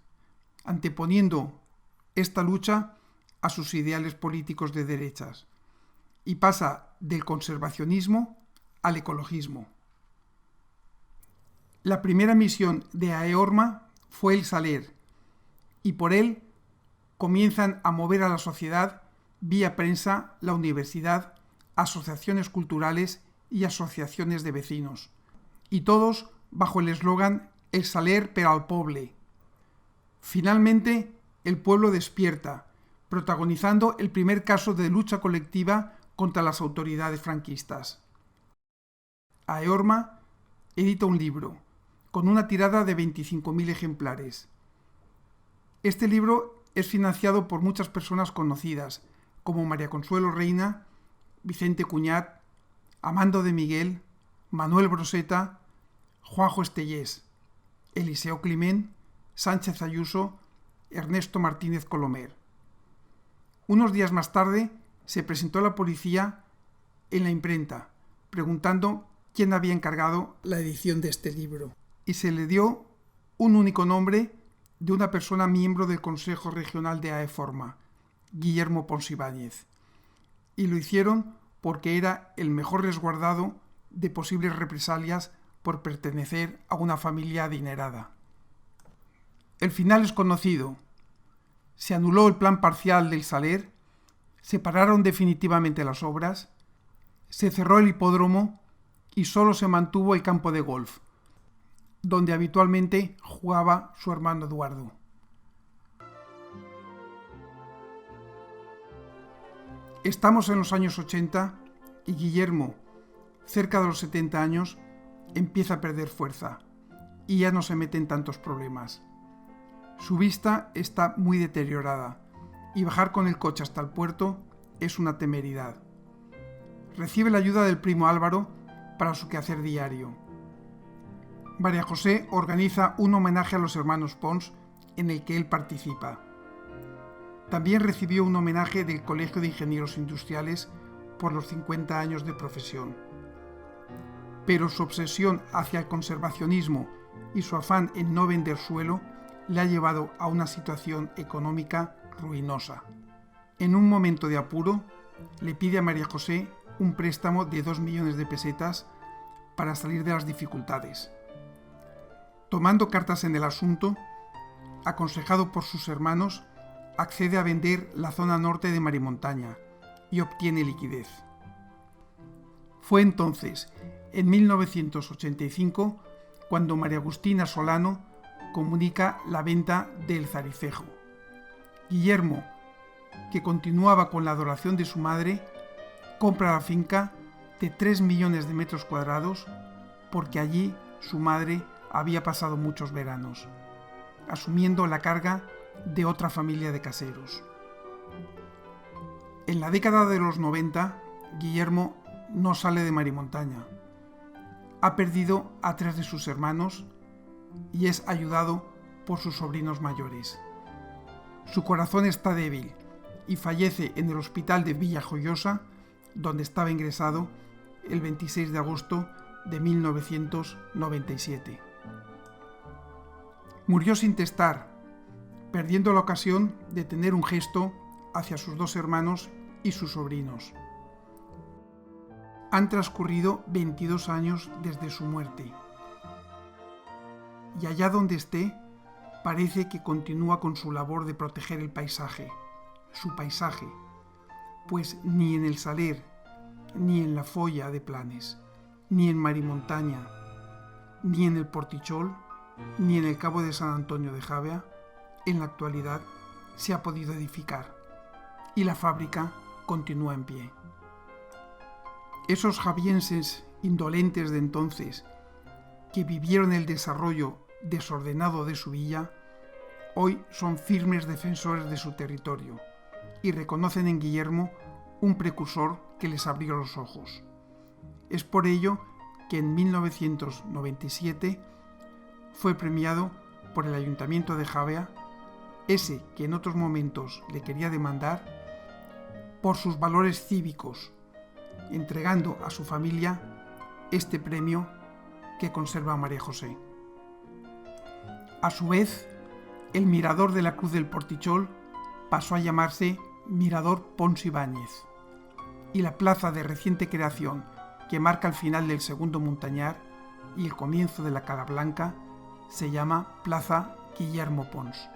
anteponiendo esta lucha a sus ideales políticos de derechas, y pasa del conservacionismo al ecologismo. La primera misión de AEORMA fue el Saler, y por él comienzan a mover a la sociedad vía prensa, la universidad, asociaciones culturales y asociaciones de vecinos, y todos bajo el eslogan El Saler per al poble. Finalmente, el pueblo despierta, protagonizando el primer caso de lucha colectiva contra las autoridades franquistas. AEORMA edita un libro con una tirada de 25.000 ejemplares. Este libro es financiado por muchas personas conocidas, como María Consuelo Reina, Vicente Cuñat, Amando de Miguel, Manuel Broseta, Juanjo Estellés, Eliseo Climent, Sánchez Ayuso, Ernesto Martínez Colomer. Unos días más tarde se presentó a la policía en la imprenta, preguntando quién había encargado la edición de este libro, y se le dio un único nombre de una persona miembro del Consejo Regional de AEForma, Guillermo Pons Ibáñez, y lo hicieron porque era el mejor resguardado de posibles represalias por pertenecer a una familia adinerada. El final es conocido. Se anuló el plan parcial del Saler, se pararon definitivamente las obras, se cerró el hipódromo y solo se mantuvo el campo de golf, donde habitualmente jugaba su hermano Eduardo. Estamos en los años 80 y Guillermo, cerca de los 70 años, empieza a perder fuerza y ya no se mete en tantos problemas. Su vista está muy deteriorada y bajar con el coche hasta el puerto es una temeridad. Recibe la ayuda del primo Álvaro para su quehacer diario. María José organiza un homenaje a los hermanos Pons en el que él participa. También recibió un homenaje del Colegio de Ingenieros Industriales por los 50 años de profesión. Pero su obsesión hacia el conservacionismo y su afán en no vender suelo le ha llevado a una situación económica ruinosa. En un momento de apuro, le pide a María José un préstamo de 2 millones de pesetas para salir de las dificultades. Tomando cartas en el asunto, aconsejado por sus hermanos, accede a vender la zona norte de Marimontaña y obtiene liquidez. Fue entonces, en 1985, cuando María Agustina Solano comunica la venta del Zaricejo. Guillermo, que continuaba con la adoración de su madre, compra la finca de 3 millones de metros cuadrados porque allí su madre había pasado muchos veranos, asumiendo la carga de otra familia de caseros. En la década de los 90, Guillermo no sale de Marimontaña. Ha perdido a 3 de sus hermanos y es ayudado por sus sobrinos mayores. Su corazón está débil y fallece en el hospital de Villajoyosa, donde estaba ingresado el 26 de agosto de 1997. Murió sin testar, perdiendo la ocasión de tener un gesto hacia sus 2 hermanos y sus sobrinos. Han transcurrido 22 años desde su muerte. Y allá donde esté, parece que continúa con su labor de proteger el paisaje, su paisaje, pues ni en el Saler, ni en la Folla de Planes, ni en Marimontaña, ni en el Portichol, ni en el Cabo de San Antonio de Javea, en la actualidad se ha podido edificar, y la fábrica continúa en pie. Esos javienses indolentes de entonces, que vivieron el desarrollo desordenado de su villa, hoy son firmes defensores de su territorio y reconocen en Guillermo un precursor que les abrió los ojos. Es por ello que en 1997 fue premiado por el Ayuntamiento de Javea, ese que en otros momentos le quería demandar, por sus valores cívicos, entregando a su familia este premio que conserva María José. A su vez, el mirador de la Cruz del Portichol pasó a llamarse Mirador Pons Ibáñez, y la plaza de reciente creación que marca el final del segundo montañar y el comienzo de la Cala Blanca se llama Plaza Guillermo Pons.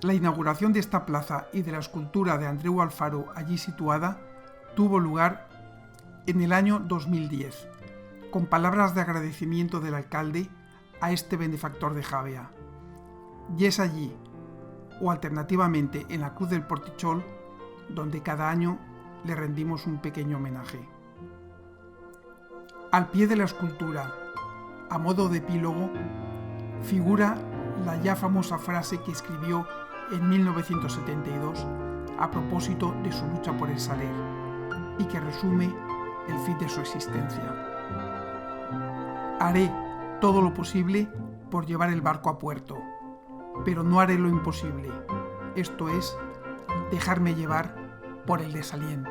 La inauguración de esta plaza y de la escultura de Andreu Alfaro allí situada tuvo lugar en el año 2010, con palabras de agradecimiento del alcalde a este benefactor de Javea. Y es allí, o alternativamente en la Cruz del Portichol, donde cada año le rendimos un pequeño homenaje. Al pie de la escultura, A modo de epílogo, figura la ya famosa frase que escribió en 1972 a propósito de su lucha por el saler y que resume el fin de su existencia. Haré todo lo posible por llevar el barco a puerto, pero no haré lo imposible, esto es, dejarme llevar por el desaliento.